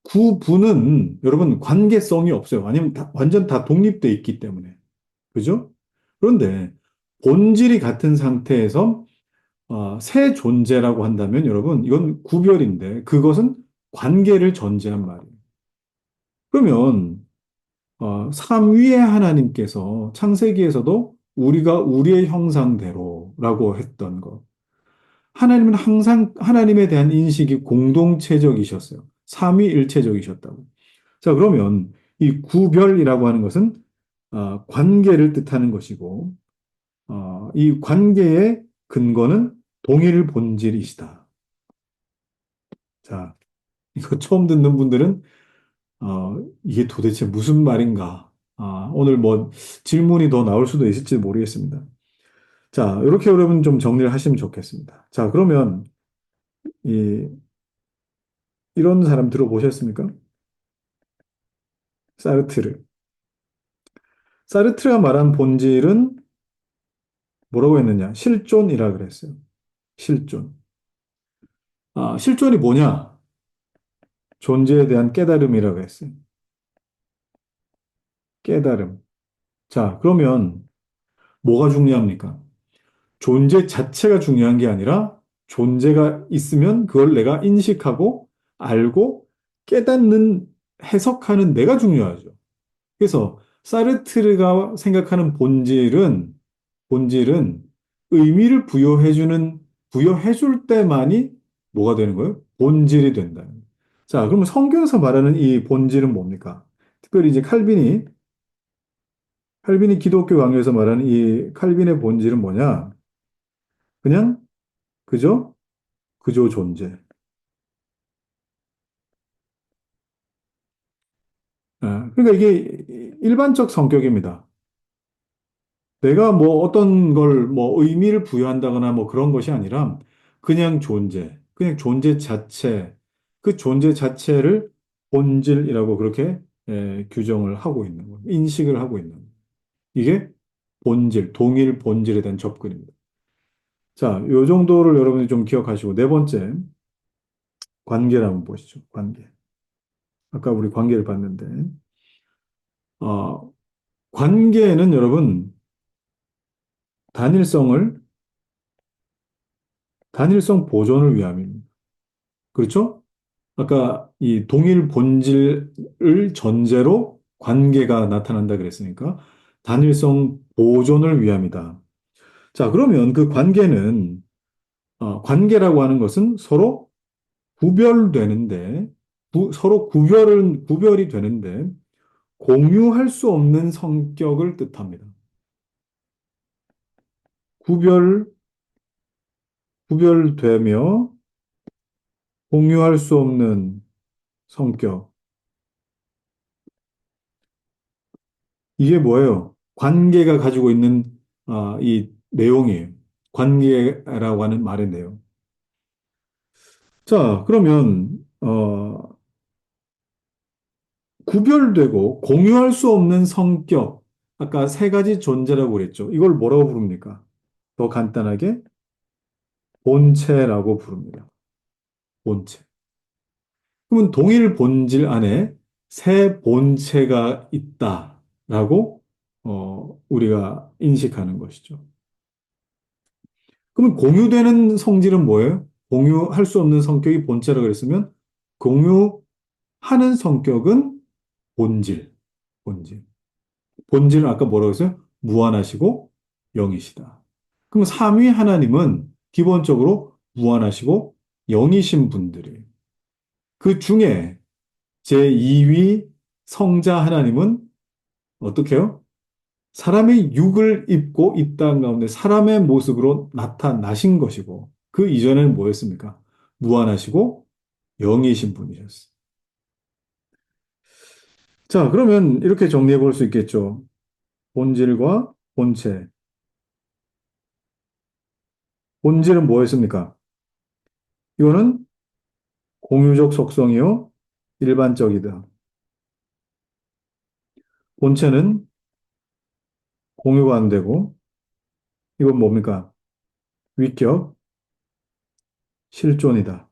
구분은 여러분 관계성이 없어요. 아니면 완전 다 독립돼 있기 때문에. 그죠? 그런데 본질이 같은 상태에서 새 존재라고 한다면 여러분 이건 구별인데 그것은 관계를 전제한 말이에요. 그러면 삼위의 하나님께서 창세기에서도 우리가 우리의 형상대로라고 했던 것. 하나님은 항상 하나님에 대한 인식이 공동체적이셨어요. 삼위일체적이셨다고. 자, 그러면 이 구별이라고 하는 것은 관계를 뜻하는 것이고, 이 관계의 근거는 동일 본질이시다. 자, 이거 처음 듣는 분들은 이게 도대체 무슨 말인가? 오늘 뭐 질문이 더 나올 수도 있을지 모르겠습니다. 자, 이렇게 여러분 좀 정리를 하시면 좋겠습니다. 자, 그러면 이, 이런 사람 들어보셨습니까? 사르트르. 사르트르가 말한 본질은 뭐라고 했느냐? 실존이라 그랬어요. 실존. 실존이 뭐냐? 존재에 대한 깨달음이라고 했어요. 깨달음. 자, 그러면 뭐가 중요합니까? 존재 자체가 중요한 게 아니라 존재가 있으면 그걸 내가 인식하고 알고 깨닫는 해석하는 내가 중요하죠. 그래서 사르트르가 생각하는 본질은 의미를 부여해줄 때만이 뭐가 되는 거예요? 본질이 된다는 거예요. 자, 그러면 성경에서 말하는 이 본질은 뭡니까? 특별히 이제 칼빈이 기독교 강요에서 말하는 이 칼빈의 본질은 뭐냐? 그냥 그저 그저 존재. 그러니까 이게 일반적 성격입니다. 내가 뭐 어떤 걸 뭐 의미를 부여한다거나 뭐 그런 것이 아니라 그냥 존재 자체, 그 존재 자체를 본질이라고 그렇게 규정을 하고 있는 거예요. 인식을 하고 있는 거예요. 이게 본질, 동일 본질에 대한 접근입니다. 자, 요 정도를 여러분이 좀 기억하시고 네 번째 관계를 한번 보시죠. 관계. 아까 우리 관계를 봤는데 어, 관계는 여러분 단일성을 단일성 보존을 위함입니다. 그렇죠? 아까 이 동일 본질을 전제로 관계가 나타난다 그랬으니까 단일성 보존을 위함이다. 자, 그러면 그 관계는 관계라고 하는 것은 서로 구별되는데 서로 구별이 되는데 공유할 수 없는 성격을 뜻합니다. 구별 구별되며 공유할 수 없는 성격. 이게 뭐예요? 관계가 가지고 있는 이 내용이에요. 관계라고 하는 말의 내용. 자, 그러면 구별되고 공유할 수 없는 성격. 아까 세 가지 존재라고 그랬죠. 이걸 뭐라고 부릅니까? 더 간단하게 본체라고 부릅니다. 본체. 그러면 동일 본질 안에 세 본체가 있다라고 우리가 인식하는 것이죠. 그러면 공유되는 성질은 뭐예요? 공유할 수 없는 성격이 본체라고 그랬으면 공유하는 성격은 본질, 본질. 본질은 아까 뭐라고 했어요? 무한하시고 영이시다. 그럼 삼위 하나님은 기본적으로 무한하시고 영이신 분들이에요. 그 중에 제2위 성자 하나님은 어떻게 해요? 사람의 육을 입고 이 땅 가운데 사람의 모습으로 나타나신 것이고, 그 이전에는 뭐였습니까? 무한하시고 영이신 분이셨어요. 자, 그러면 이렇게 정리해 볼 수 있겠죠. 본질과 본체. 본질은 뭐였습니까? 이거는 공유적 속성이요. 일반적이다. 본체는 공유가 안 되고, 이건 뭡니까? 위격, 실존이다.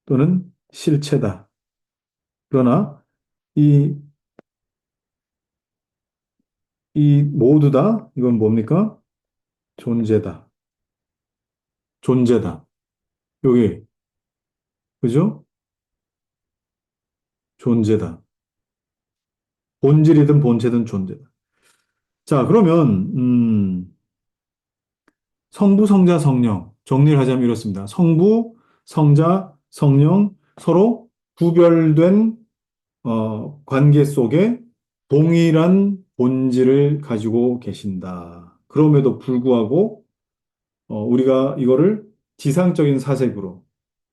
또는 실체다. 그러나 이, 이 모두 다, 이건 뭡니까? 존재다. 존재다. 여기, 그죠? 존재다. 본질이든 본체든 존재다. 자, 그러면, 성부, 성자, 성령. 정리를 하자면 이렇습니다. 성부, 성자, 성령 서로 구별된 관계 속에 동일한 본질을 가지고 계신다. 그럼에도 불구하고 우리가 이거를 지상적인 사색으로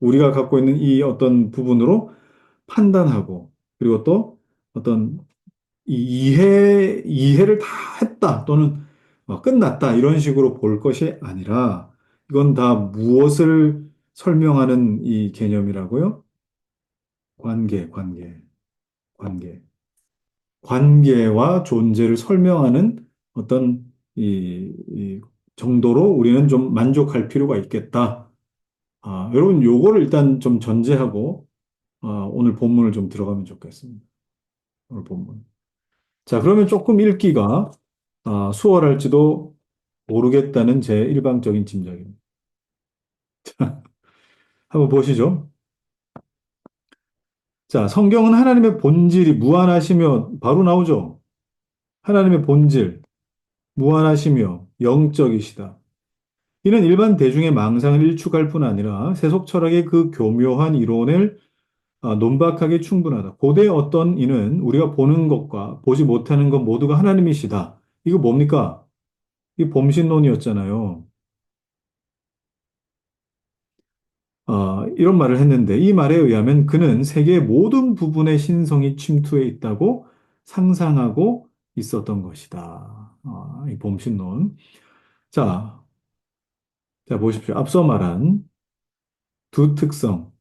우리가 갖고 있는 이 어떤 부분으로 판단하고 그리고 또 어떤 이해를 다 했다 또는 끝났다 이런 식으로 볼 것이 아니라 이건 다 무엇을 설명하는 이 개념이라고요? 관계. 관계와 존재를 설명하는 어떤 이 정도로 우리는 좀 만족할 필요가 있겠다. 여러분 요거를 일단 좀 전제하고 오늘 본문을 좀 들어가면 좋겠습니다. 오늘 본문. 자, 그러면 조금 읽기가 수월할지도 모르겠다는 제 일방적인 짐작입니다. 한번 보시죠. 자, 성경은 하나님의 본질이 무한하시며 바로 나오죠. 하나님의 본질, 무한하시며 영적이시다. 이는 일반 대중의 망상을 일축할 뿐 아니라 세속 철학의 그 교묘한 이론을 논박하기 충분하다. 고대 어떤 이는 우리가 보는 것과 보지 못하는 것 모두가 하나님이시다. 이거 뭡니까? 이 범신론이었잖아요. 이런 말을 했는데 이 말에 의하면 그는 세계의 모든 부분에 신성이 침투해 있다고 상상하고 있었던 것이다. 이 범신론. 자, 자 보십시오. 앞서 말한 두 특성,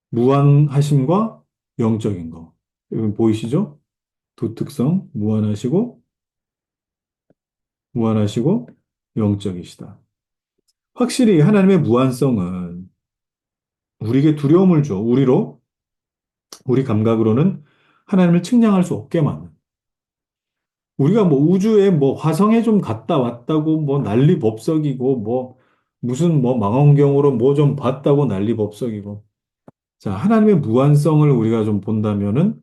무한하심과 영적인 거. 여러분 보이시죠? 두 특성, 무한하시고 영적이시다. 확실히 하나님의 무한성은 우리에게 두려움을 줘. 우리 감각으로는 하나님을 측량할 수 없게 만든. 우리가 뭐 우주에 뭐 화성에 좀 갔다 왔다고 뭐 난리 법석이고 뭐 무슨 뭐 망원경으로 뭐 좀 봤다고 난리 법석이고. 자, 하나님의 무한성을 우리가 좀 본다면은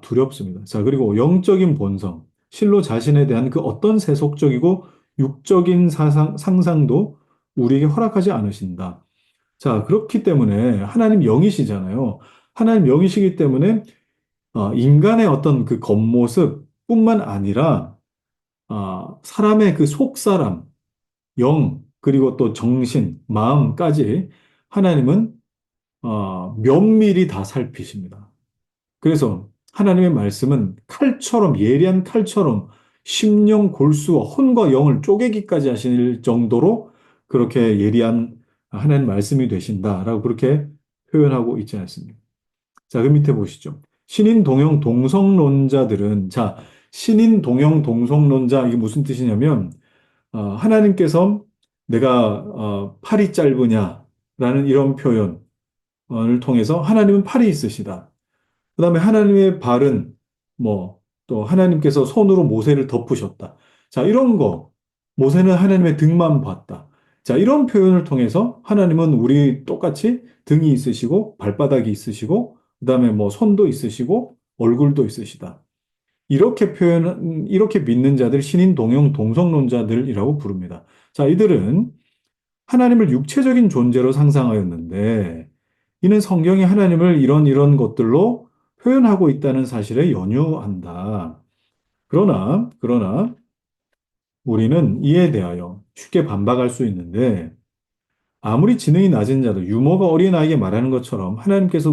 두렵습니다. 자, 그리고 영적인 본성, 실로 자신에 대한 그 어떤 세속적이고 육적인 상상도 우리에게 허락하지 않으신다. 자, 그렇기 때문에 하나님 영이시잖아요. 하나님 영이시기 때문에 인간의 어떤 그 겉모습뿐만 아니라 사람의 그 속사람, 영, 그리고 또 정신, 마음까지 하나님은 면밀히 다 살피십니다. 그래서 하나님의 말씀은 칼처럼, 예리한 칼처럼 심령 골수와 혼과 영을 쪼개기까지 하실 정도로 그렇게 예리한 하나님 말씀이 되신다라고 그렇게 표현하고 있지 않습니까? 자, 그 밑에 보시죠. 신인 동형 동성론자들은, 자, 신인 동형 동성론자, 이게 무슨 뜻이냐면, 하나님께서 내가 팔이 짧으냐라는 이런 표현을 통해서 하나님은 팔이 있으시다. 그 다음에 하나님의 발은 뭐, 또 하나님께서 손으로 모세를 덮으셨다. 자, 이런 거. 모세는 하나님의 등만 봤다. 자, 이런 표현을 통해서 하나님은 우리 똑같이 등이 있으시고, 발바닥이 있으시고, 그 다음에 뭐 손도 있으시고, 얼굴도 있으시다. 이렇게 믿는 자들, 신인 동형 동성론자들이라고 부릅니다. 자, 이들은 하나님을 육체적인 존재로 상상하였는데, 이는 성경이 하나님을 이런 것들로 표현하고 있다는 사실에 연유한다. 그러나, 우리는 이에 대하여 쉽게 반박할 수 있는데, 아무리 지능이 낮은 자도 유머가 어린아이에게 말하는 것처럼 하나님께서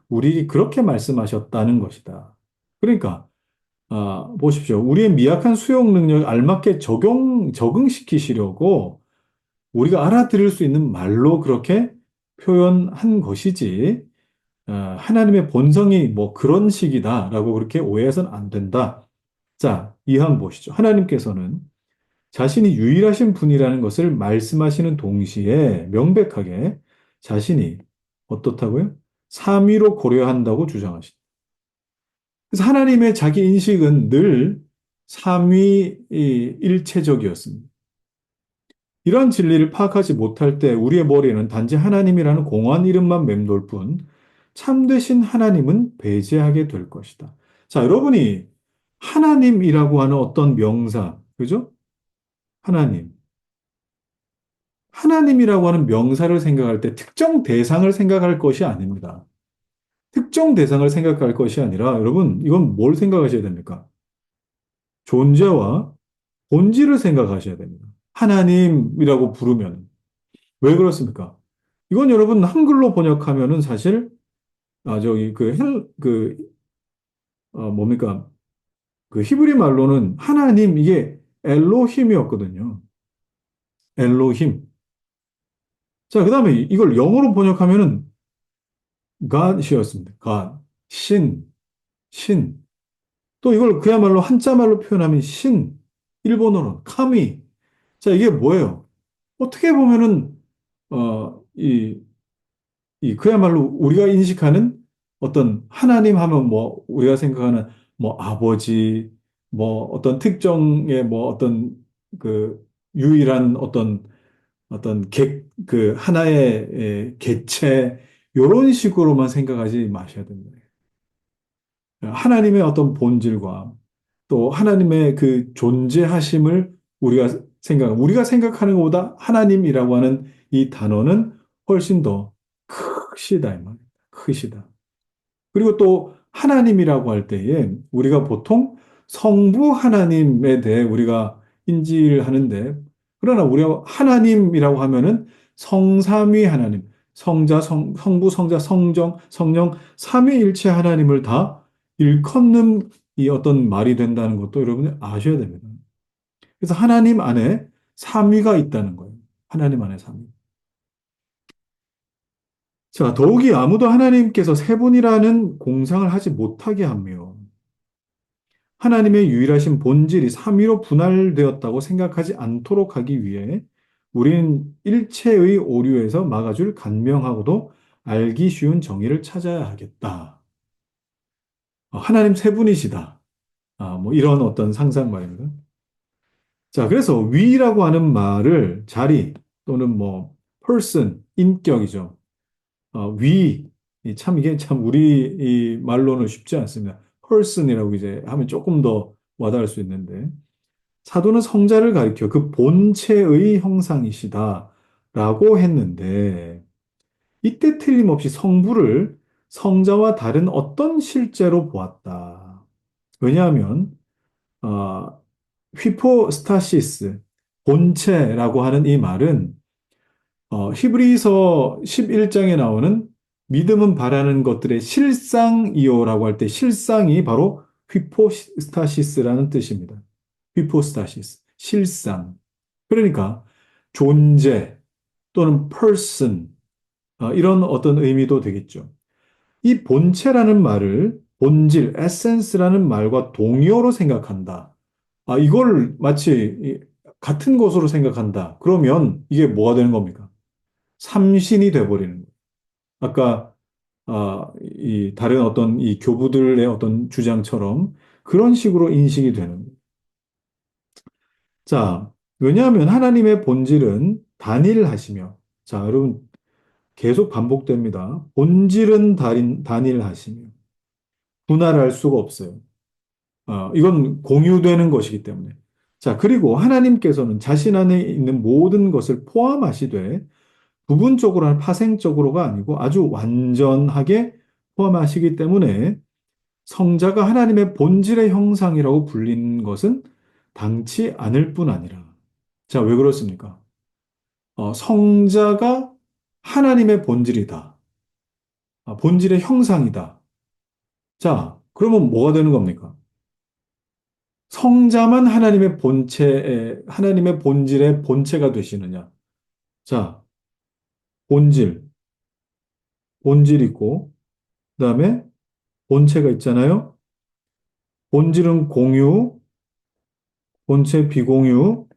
우리 그렇게 말씀하셨다는 것이다. 그러니까 보십시오. 우리의 미약한 수용 능력 알맞게 적응시키시려고 우리가 알아들을 수 있는 말로 그렇게 표현한 것이지, 하나님의 본성이 뭐 그런 식이다라고 그렇게 오해해서는 안 된다. 자, 이항 보시죠. 하나님께서는 자신이 유일하신 분이라는 것을 말씀하시는 동시에 명백하게 자신이 어떻다고요? 삼위로 고려한다고 주장하십니다. 그래서 하나님의 자기 인식은 늘 삼위 일체적이었습니다. 이런 진리를 파악하지 못할 때 우리의 머리에는 단지 하나님이라는 공허한 이름만 맴돌 뿐 참되신 하나님은 배제하게 될 것이다. 자, 여러분이 하나님이라고 하는 어떤 명사, 그죠? 하나님. 하나님이라고 하는 명사를 생각할 때 특정 대상을 생각할 것이 아닙니다. 특정 대상을 생각할 것이 아니라 여러분, 이건 뭘 생각하셔야 됩니까? 존재와 본질을 생각하셔야 됩니다. 하나님이라고 부르면. 왜 그렇습니까? 이건 여러분 한글로 번역하면은 사실, 저기, 뭡니까? 그 히브리 말로는 하나님, 이게 엘로힘이었거든요. 엘로힘. 자, 그 다음에 이걸 영어로 번역하면은 God이었습니다. God. 신. 또 이걸 그야말로 한자말로 표현하면 신. 일본어로 카미. 자, 이게 뭐예요? 어떻게 보면은, 어, 이, 그야말로 우리가 인식하는 어떤 하나님 하면 뭐, 우리가 생각하는 뭐, 아버지, 뭐, 어떤 특정의 뭐, 어떤 그, 유일한 어떤 하나의 개체, 요런 식으로만 생각하지 마셔야 됩니다. 하나님의 어떤 본질과 또 하나님의 그 존재하심을 우리가 생각하는 것보다 하나님이라고 하는 이 단어는 훨씬 더 크시다, 이 말이에요. 크시다. 그리고 또 하나님이라고 할 때에 우리가 보통 성부 하나님에 대해 우리가 인지를 하는데, 그러나 우리가 하나님이라고 하면은 성삼위 하나님, 성부, 성자, 성령, 삼위일체 하나님을 다 일컫는 이 어떤 말이 된다는 것도 여러분이 아셔야 됩니다. 그래서 하나님 안에 삼위가 있다는 거예요. 하나님 안에 삼위. 자, 더욱이 아무도 하나님께서 세 분이라는 공상을 하지 못하게 하며 하나님의 유일하신 본질이 삼위로 분할되었다고 생각하지 않도록 하기 위해 우리는 일체의 오류에서 막아줄 간명하고도 알기 쉬운 정의를 찾아야 하겠다. 하나님 세 분이시다. 뭐 이런 어떤 상상 말입니다. 자, 그래서 위라고 하는 말을 자리 또는 뭐 person, 인격이죠. 위, 이게 참 우리 이 말로는 쉽지 않습니다. person이라고 이제 하면 조금 더 와닿을 수 있는데 사도는 성자를 가리켜 그 본체의 형상이시다라고 했는데 이때 틀림없이 성부를 성자와 다른 어떤 실제로 보았다. 왜냐하면 어, 휘포스타시스, 본체라고 하는 이 말은 히브리서 11장에 나오는 믿음은 바라는 것들의 실상이요라고 할 때 실상이 바로 휘포스타시스라는 뜻입니다. 휘포스타시스, 실상. 그러니까 존재 또는 person, 이런 어떤 의미도 되겠죠. 이 본체라는 말을 본질, 에센스라는 말과 동의어로 생각한다. 이걸 마치 같은 것으로 생각한다. 그러면 이게 뭐가 되는 겁니까? 삼신이 돼버리는 거예요. 아까 이 다른 어떤 이 교부들의 어떤 주장처럼 그런 식으로 인식이 되는 거예요. 자, 왜냐하면 하나님의 본질은 단일하시며, 자, 여러분 계속 반복됩니다. 본질은 단일하시며 분할할 수가 없어요. 이건 공유되는 것이기 때문에. 자, 그리고 하나님께서는 자신 안에 있는 모든 것을 포함하시되 부분적으로나 파생적으로가 아니고 아주 완전하게 포함하시기 때문에 성자가 하나님의 본질의 형상이라고 불리는 것은 당치 않을 뿐 아니라. 자, 왜 그렇습니까? 성자가 하나님의 본질이다. 본질의 형상이다. 자, 그러면 뭐가 되는 겁니까? 성자만 하나님의 본질의 본체가 되시느냐? 자, 본질, 본질 있고, 그 다음에 본체가 있잖아요. 본질은 공유, 본체 비공유,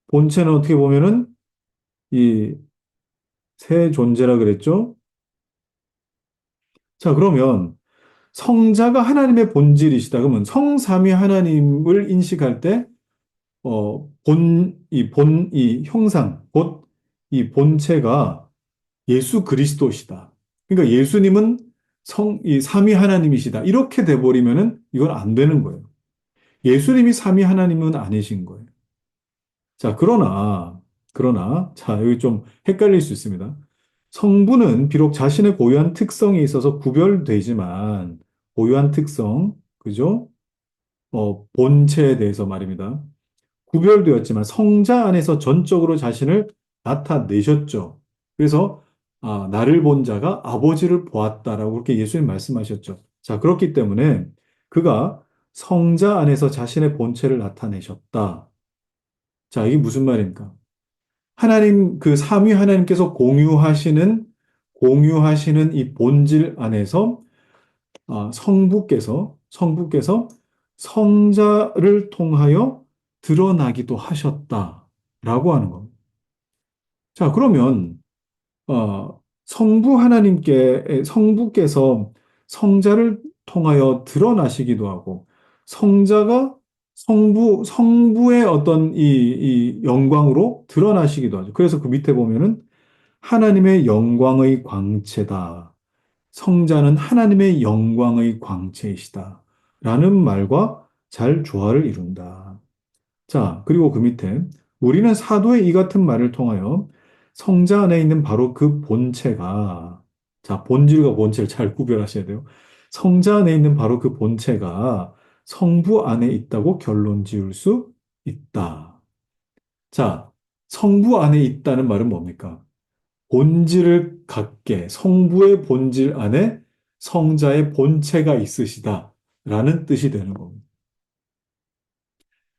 본체는 어떻게 보면은 이 세 존재라 그랬죠? 자, 그러면 성자가 하나님의 본질이시다. 그러면 성삼위 하나님을 인식할 때, 이 형상, 곧 이 본체가 예수 그리스도시다. 그러니까 예수님은 이 삼위 하나님이시다. 이렇게 돼버리면은 이건 안 되는 거예요. 예수님이 삼위 하나님은 아니신 거예요. 자, 자, 여기 좀 헷갈릴 수 있습니다. 성부는 비록 자신의 고유한 특성이 있어서 구별되지만, 고유한 특성, 그죠? 본체에 대해서 말입니다. 구별되었지만 성자 안에서 전적으로 자신을 나타내셨죠. 그래서 나를 본 자가 아버지를 보았다라고 그렇게 예수님 말씀하셨죠. 자, 그렇기 때문에 그가 성자 안에서 자신의 본체를 나타내셨다. 자, 이게 무슨 말입니까? 그 삼위 하나님께서 공유하시는 이 본질 안에서 성부께서 성자를 통하여 드러나기도 하셨다라고 하는 겁니다. 자, 그러면 성부께서 성자를 통하여 드러나시기도 하고 성자가 성부의 어떤 이 영광으로 드러나시기도 하죠. 그래서 그 밑에 보면은 하나님의 영광의 광채다. 성자는 하나님의 영광의 광채이시다. 라는 말과 잘 조화를 이룬다. 자, 그리고 그 밑에 우리는 사도의 이 같은 말을 통하여 성자 안에 있는 바로 그 본체가 자, 본질과 본체를 잘 구별하셔야 돼요. 성자 안에 있는 바로 그 본체가 성부 안에 있다고 결론 지을 수 있다. 자, 성부 안에 있다는 말은 뭡니까? 본질을 갖게 성부의 본질 안에 성자의 본체가 있으시다. 라는 뜻이 되는 겁니다.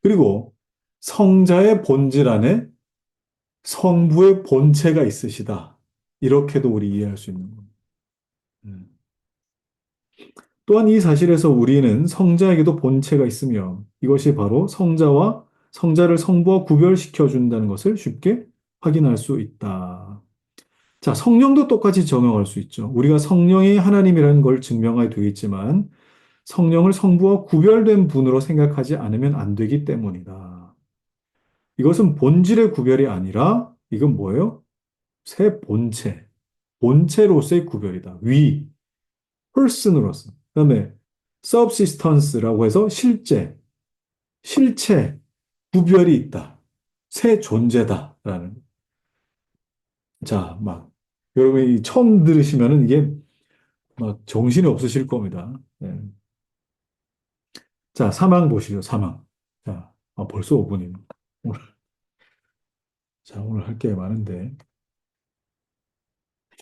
그리고 성자의 본질 안에 성부의 본체가 있으시다. 이렇게도 우리 이해할 수 있는 겁니다. 음. 또한 이 사실에서 우리는 성자에게도 본체가 있으며 이것이 바로 성자를 성부와 구별시켜 준다는 것을 쉽게 확인할 수 있다. 자, 성령도 똑같이 적용할 수 있죠. 우리가 성령이 하나님이라는 걸 증명하게 되겠지만 성령을 성부와 구별된 분으로 생각하지 않으면 안 되기 때문이다. 이것은 본질의 구별이 아니라 이건 뭐예요? 새 본체로서의 구별이다. person으로서. 그다음에 subsistance라고 해서 실체, 구별이 있다. 새 존재다라는. 자, 여러분이 처음 들으시면은 이게 막 정신이 없으실 겁니다. 네. 자, 사망 보시죠, 사망. 자, 벌써 5분이네. 오늘, 자, 오늘 할 게 많은데.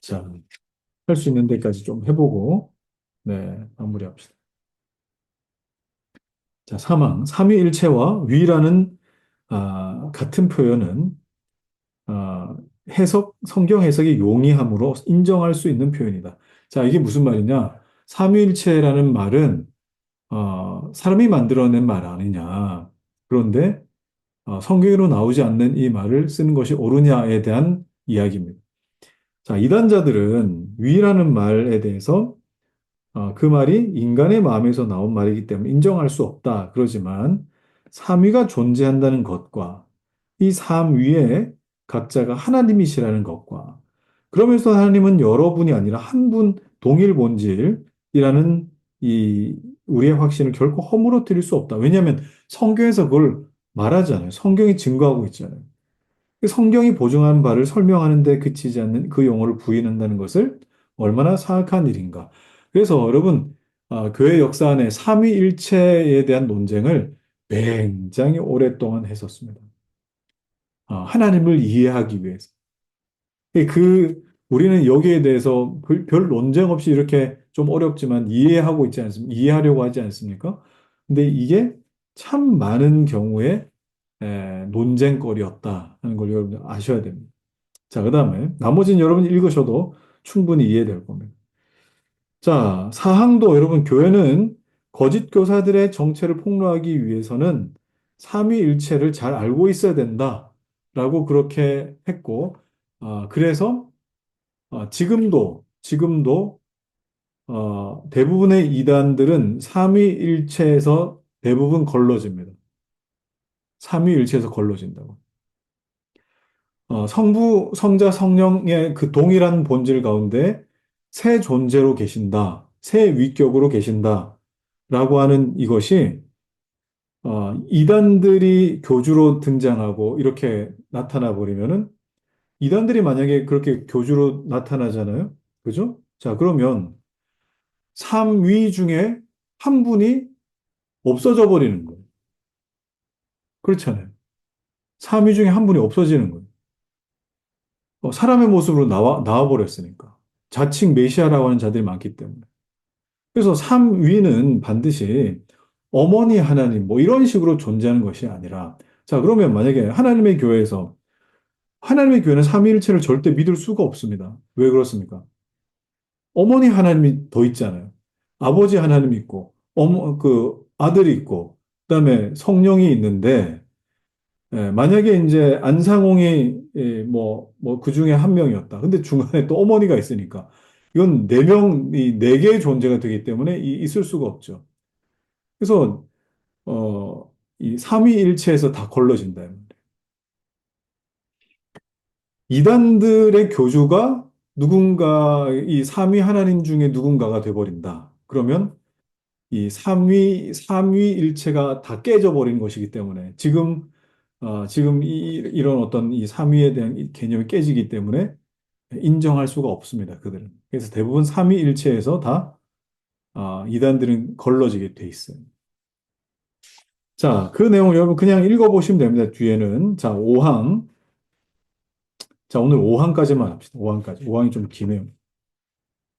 자, 할 수 있는 데까지 좀 해보고, 네, 마무리합시다. 자, 삼위일체와 위라는 같은 표현은 성경 해석이 용이함으로 인정할 수 있는 표현이다. 자, 이게 무슨 말이냐? 삼위일체라는 말은 사람이 만들어낸 말 아니냐. 그런데 성경으로 나오지 않는 이 말을 쓰는 것이 옳으냐에 대한 이야기입니다. 자, 이단자들은 위라는 말에 대해서 그 말이 인간의 마음에서 나온 말이기 때문에 인정할 수 없다. 그러지만 삼위가 존재한다는 것과 이 삼위에 각자가 하나님이시라는 것과 그러면서 하나님은 여러분이 아니라 한 분 동일 본질이라는 이 우리의 확신을 결코 허물어뜨릴 수 없다. 왜냐하면 성경에서 그걸 말하잖아요. 성경이 증거하고 있잖아요. 성경이 보증한 바를 설명하는 데 그치지 않는 그 용어를 부인한다는 것을 얼마나 사악한 일인가. 그래서 여러분, 교회 역사 안에 삼위일체에 대한 논쟁을 굉장히 오랫동안 했었습니다. 하나님을 이해하기 위해서. 우리는 여기에 대해서 별 논쟁 없이 이렇게 좀 어렵지만 이해하고 있지 않습니까? 이해하려고 하지 않습니까? 근데 이게 참 많은 경우에 논쟁거리였다 하는 걸 여러분 아셔야 됩니다. 자, 그 다음에 나머지는 여러분 읽으셔도 충분히 이해될 겁니다. 자, 사항도 여러분 교회는 거짓 교사들의 정체를 폭로하기 위해서는 삼위일체를 잘 알고 있어야 된다라고 그렇게 했고, 그래서 지금도 대부분의 이단들은 삼위일체에서 대부분 걸러집니다. 삼위일체에서 걸러진다고. 성부, 성자, 성령의 그 동일한 본질 가운데 새 존재로 계신다, 새 위격으로 계신다, 라고 하는 이것이, 이단들이 교주로 등장하고 이렇게 나타나 버리면은, 이단들이 만약에 그렇게 교주로 나타나잖아요? 그죠? 자, 그러면 삼위 중에 한 분이 없어져 버리는 거예요. 그렇잖아요. 삼위 중에 한 분이 없어지는 거예요. 사람의 모습으로 나와 버렸으니까. 자칭 메시아라고 하는 자들이 많기 때문에. 그래서 삼위는 반드시 어머니 하나님, 뭐 이런 식으로 존재하는 것이 아니라, 자, 그러면 만약에 하나님의 교회는 삼위일체를 절대 믿을 수가 없습니다. 왜 그렇습니까? 어머니 하나님이 더 있잖아요. 아버지 하나님이 있고, 아들이 있고, 그다음에 성령이 있는데, 만약에 이제 안상홍이 그 중에 한 명이었다. 근데 중간에 또 어머니가 있으니까 이건 네 개의 존재가 되기 때문에 있을 수가 없죠. 그래서 이 삼위일체에서 다 걸러진다. 이단들의 교주가 이 삼위 하나님 중에 누군가가 돼버린다. 그러면 이 삼위일체가 다 깨져버린 것이기 때문에 지금 이런 어떤 이 삼위에 대한 이 개념이 깨지기 때문에 인정할 수가 없습니다. 그들은. 그래서 대부분 삼위일체에서 다 이단들은 걸러지게 돼 있어요. 자, 그 내용 여러분 그냥 읽어보시면 됩니다. 뒤에는. 자, 5항. 자, 오늘 5항까지만 합시다. 5항까지. 5항이 좀 기네요.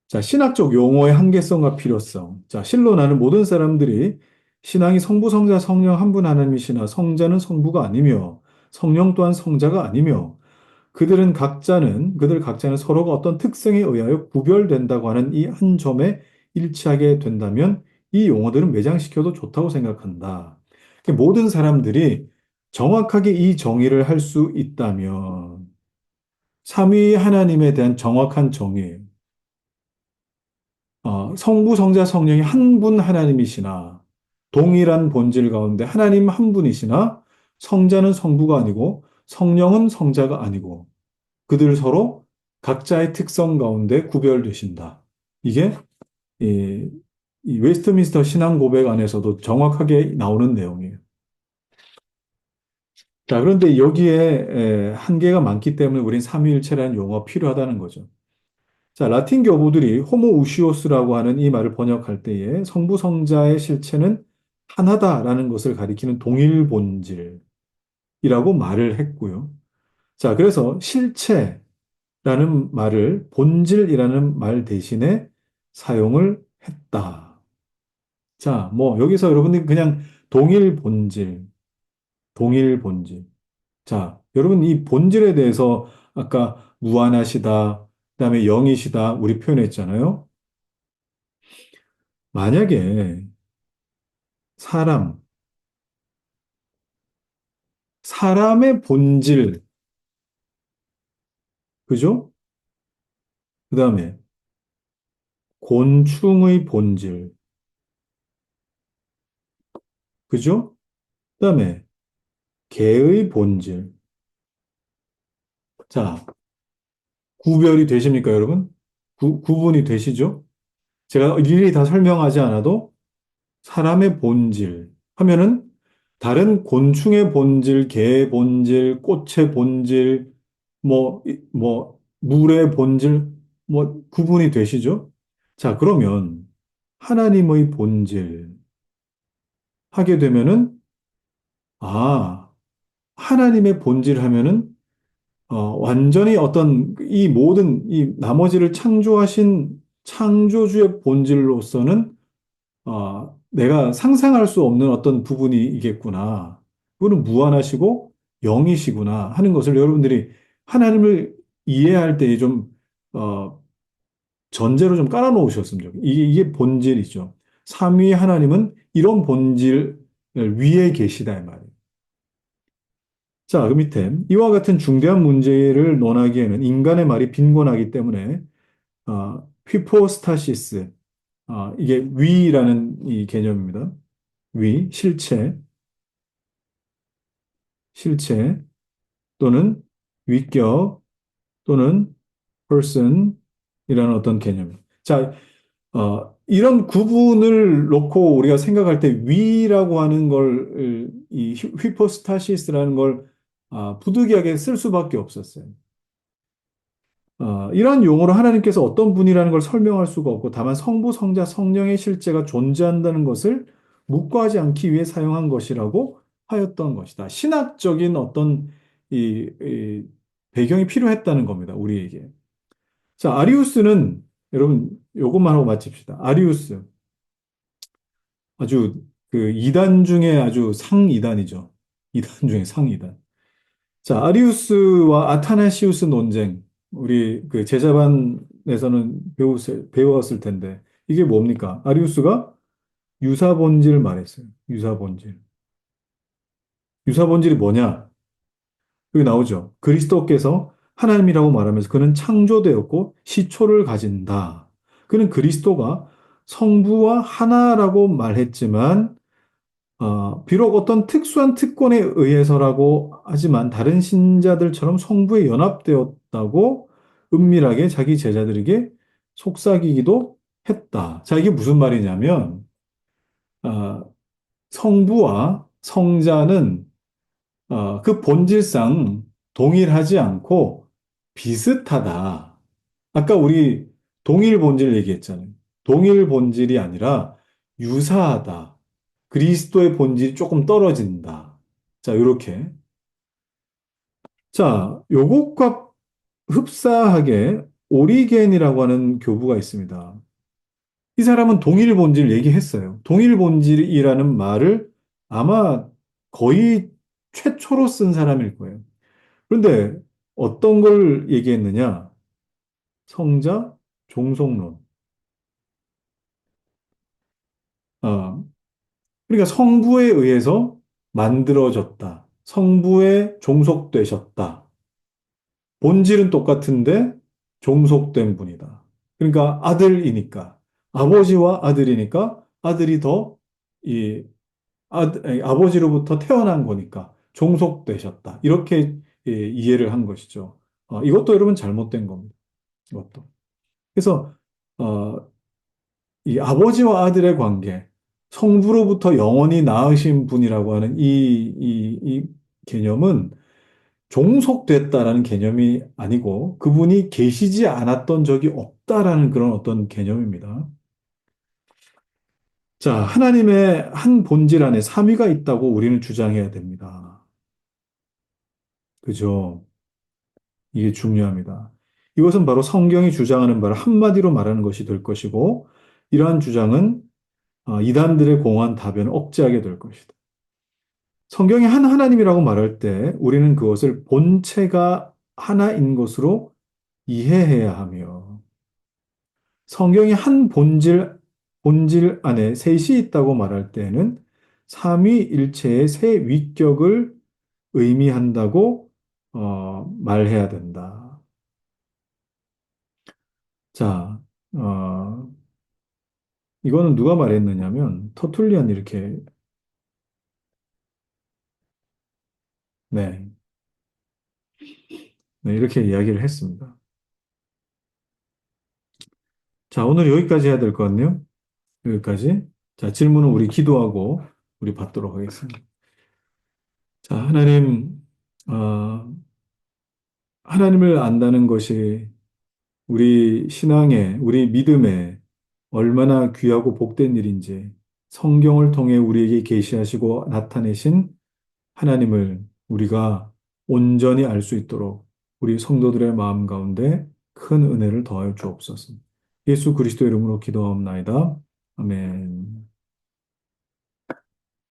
자, 신학적 용어의 한계성과 필요성. 자, 실로 나는 모든 사람들이 신앙이 성부, 성자, 성령 한 분 하나님이시나 성자는 성부가 아니며 성령 또한 성자가 아니며 그들 각자는 서로가 어떤 특성에 의하여 구별된다고 하는 이 한 점에 일치하게 된다면 이 용어들은 매장시켜도 좋다고 생각한다. 모든 사람들이 정확하게 이 정의를 할 수 있다면 삼위 하나님에 대한 정확한 정의, 성부, 성자, 성령이 한 분 하나님이시나 동일한 본질 가운데 하나님 한 분이시나 성자는 성부가 아니고 성령은 성자가 아니고 그들 서로 각자의 특성 가운데 구별되신다. 이게 이, 이 웨스트민스터 신앙 고백 안에서도 정확하게 나오는 내용이에요. 자, 그런데 여기에 한계가 많기 때문에 우린 삼위일체라는 용어가 필요하다는 거죠. 자, 라틴 교부들이 호모우시오스라고 하는 이 말을 번역할 때에 성부 성자의 실체는 하나다라는 것을 가리키는 동일 본질이라고 말을 했고요. 자, 그래서 실체 라는 말을 본질이라는 말 대신에 사용을 했다. 자, 뭐 여기서 여러분들 그냥 동일 본질, 동일 본질. 자, 여러분 이 본질에 대해서 아까 무한하시다, 그다음에 영이시다 우리 표현했잖아요. 만약에 사람, 사람의 본질, 그죠? 그다음에 곤충의 본질, 그죠? 그다음에 개의 본질. 자, 구별이 되십니까, 여러분? 구분이 되시죠? 제가 일일이 다 설명하지 않아도 사람의 본질 하면은 다른 곤충의 본질, 개의 본질, 꽃의 본질, 물의 본질, 구분이 되시죠? 자, 그러면 하나님의 본질 하게 되면은, 아, 하나님의 본질 하면은, 완전히 어떤 이 모든 이 나머지를 창조하신 창조주의 본질로서는 내가 상상할 수 없는 어떤 부분이겠구나. 그거는 무한하시고 영이시구나 하는 것을 여러분들이 하나님을 이해할 때 좀, 어, 전제로 좀 깔아놓으셨으면 좋겠어요. 이게 본질이죠. 삼위 하나님은 이런 본질 위에 계시다, 이 말이에요. 자, 그 밑에 이와 같은 중대한 문제를 논하기에는 인간의 말이 빈곤하기 때문에 휘포스타시스, 이게 위라는 이 개념입니다. 위, 실체 또는 위격 또는 person이라는 어떤 개념. 자, 이런 구분을 놓고 우리가 생각할 때 위라고 하는 걸, 이 휘포스타시스라는 걸 부득이하게 쓸 수밖에 없었어요. 이러한 용어로 하나님께서 어떤 분이라는 걸 설명할 수가 없고 다만 성부, 성자, 성령의 실제가 존재한다는 것을 묵과하지 않기 위해 사용한 것이라고 하였던 것이다. 신학적인 어떤 이 배경이 필요했다는 겁니다. 우리에게. 자, 아리우스는 여러분 요것만 하고 마칩시다. 아리우스 아주 그 이단 중에 아주 상이단이죠. 이단 중에 상이단. 자, 아리우스와 아타나시우스 논쟁. 우리 그 제자반에서는 배웠을 텐데. 이게 뭡니까? 아리우스가 유사본질 말했어요. 유사본질. 유사본질이 뭐냐? 여기 나오죠. 그리스도께서 하나님이라고 말하면서 그는 창조되었고 시초를 가진다. 그는 그리스도가 성부와 하나라고 말했지만 비록 어떤 특수한 특권에 의해서라고 하지만 다른 신자들처럼 성부에 연합되었다고 은밀하게 자기 제자들에게 속삭이기도 했다. 자, 이게 무슨 말이냐면, 아, 성부와 성자는 그 본질상 동일하지 않고 비슷하다. 아까 우리 동일 본질 얘기했잖아요. 동일 본질이 아니라 유사하다. 그리스도의 본질이 조금 떨어진다. 자, 요렇게. 자, 요것과 흡사하게 오리겐이라고 하는 교부가 있습니다. 이 사람은 동일 본질 얘기했어요. 동일 본질이라는 말을 아마 거의 최초로 쓴 사람일 거예요. 그런데 어떤 걸 얘기했느냐? 성자, 종속론. 아, 그러니까 성부에 의해서 만들어졌다. 성부에 종속되셨다. 본질은 똑같은데 종속된 분이다. 그러니까 아들이니까 아버지와 아들이니까 아들이 더 이 아버지로부터 태어난 거니까 종속되셨다. 이렇게 이해를 한 것이죠. 이것도 여러분 잘못된 겁니다. 이것도. 그래서 어, 이 아버지와 아들의 관계, 성부로부터 영원히 낳으신 분이라고 하는 이 개념은 종속됐다라는 개념이 아니고 그분이 계시지 않았던 적이 없다라는 그런 어떤 개념입니다. 자, 하나님의 한 본질 안에 삼위가 있다고 우리는 주장해야 됩니다. 그죠? 이게 중요합니다. 이것은 바로 성경이 주장하는 바를 한마디로 말하는 것이 될 것이고, 이러한 주장은 이단들의 공허한 다변을 억제하게 될 것이다. 성경이 한 하나님이라고 말할 때 우리는 그것을 본체가 하나인 것으로 이해해야 하며, 성경이 한 본질 안에 셋이 있다고 말할 때에는 삼위일체의 세 위격을 의미한다고 말해야 된다. 자, 이거는 누가 말했느냐면 터툴리안이 이렇게 네, 네, 이렇게 이야기를 했습니다. 자, 오늘 여기까지 해야 될 것 같네요. 여기까지. 자, 질문은 우리 기도하고 우리 받도록 하겠습니다. 자, 어, 하나님을 안다는 것이 우리 신앙에, 우리 믿음에 얼마나 귀하고 복된 일인지 성경을 통해 우리에게 계시하시고 나타내신 하나님을 우리가 온전히 알 수 있도록 우리 성도들의 마음 가운데 큰 은혜를 더하여 주옵소서. 예수 그리스도 이름으로 기도하옵나이다. 아멘.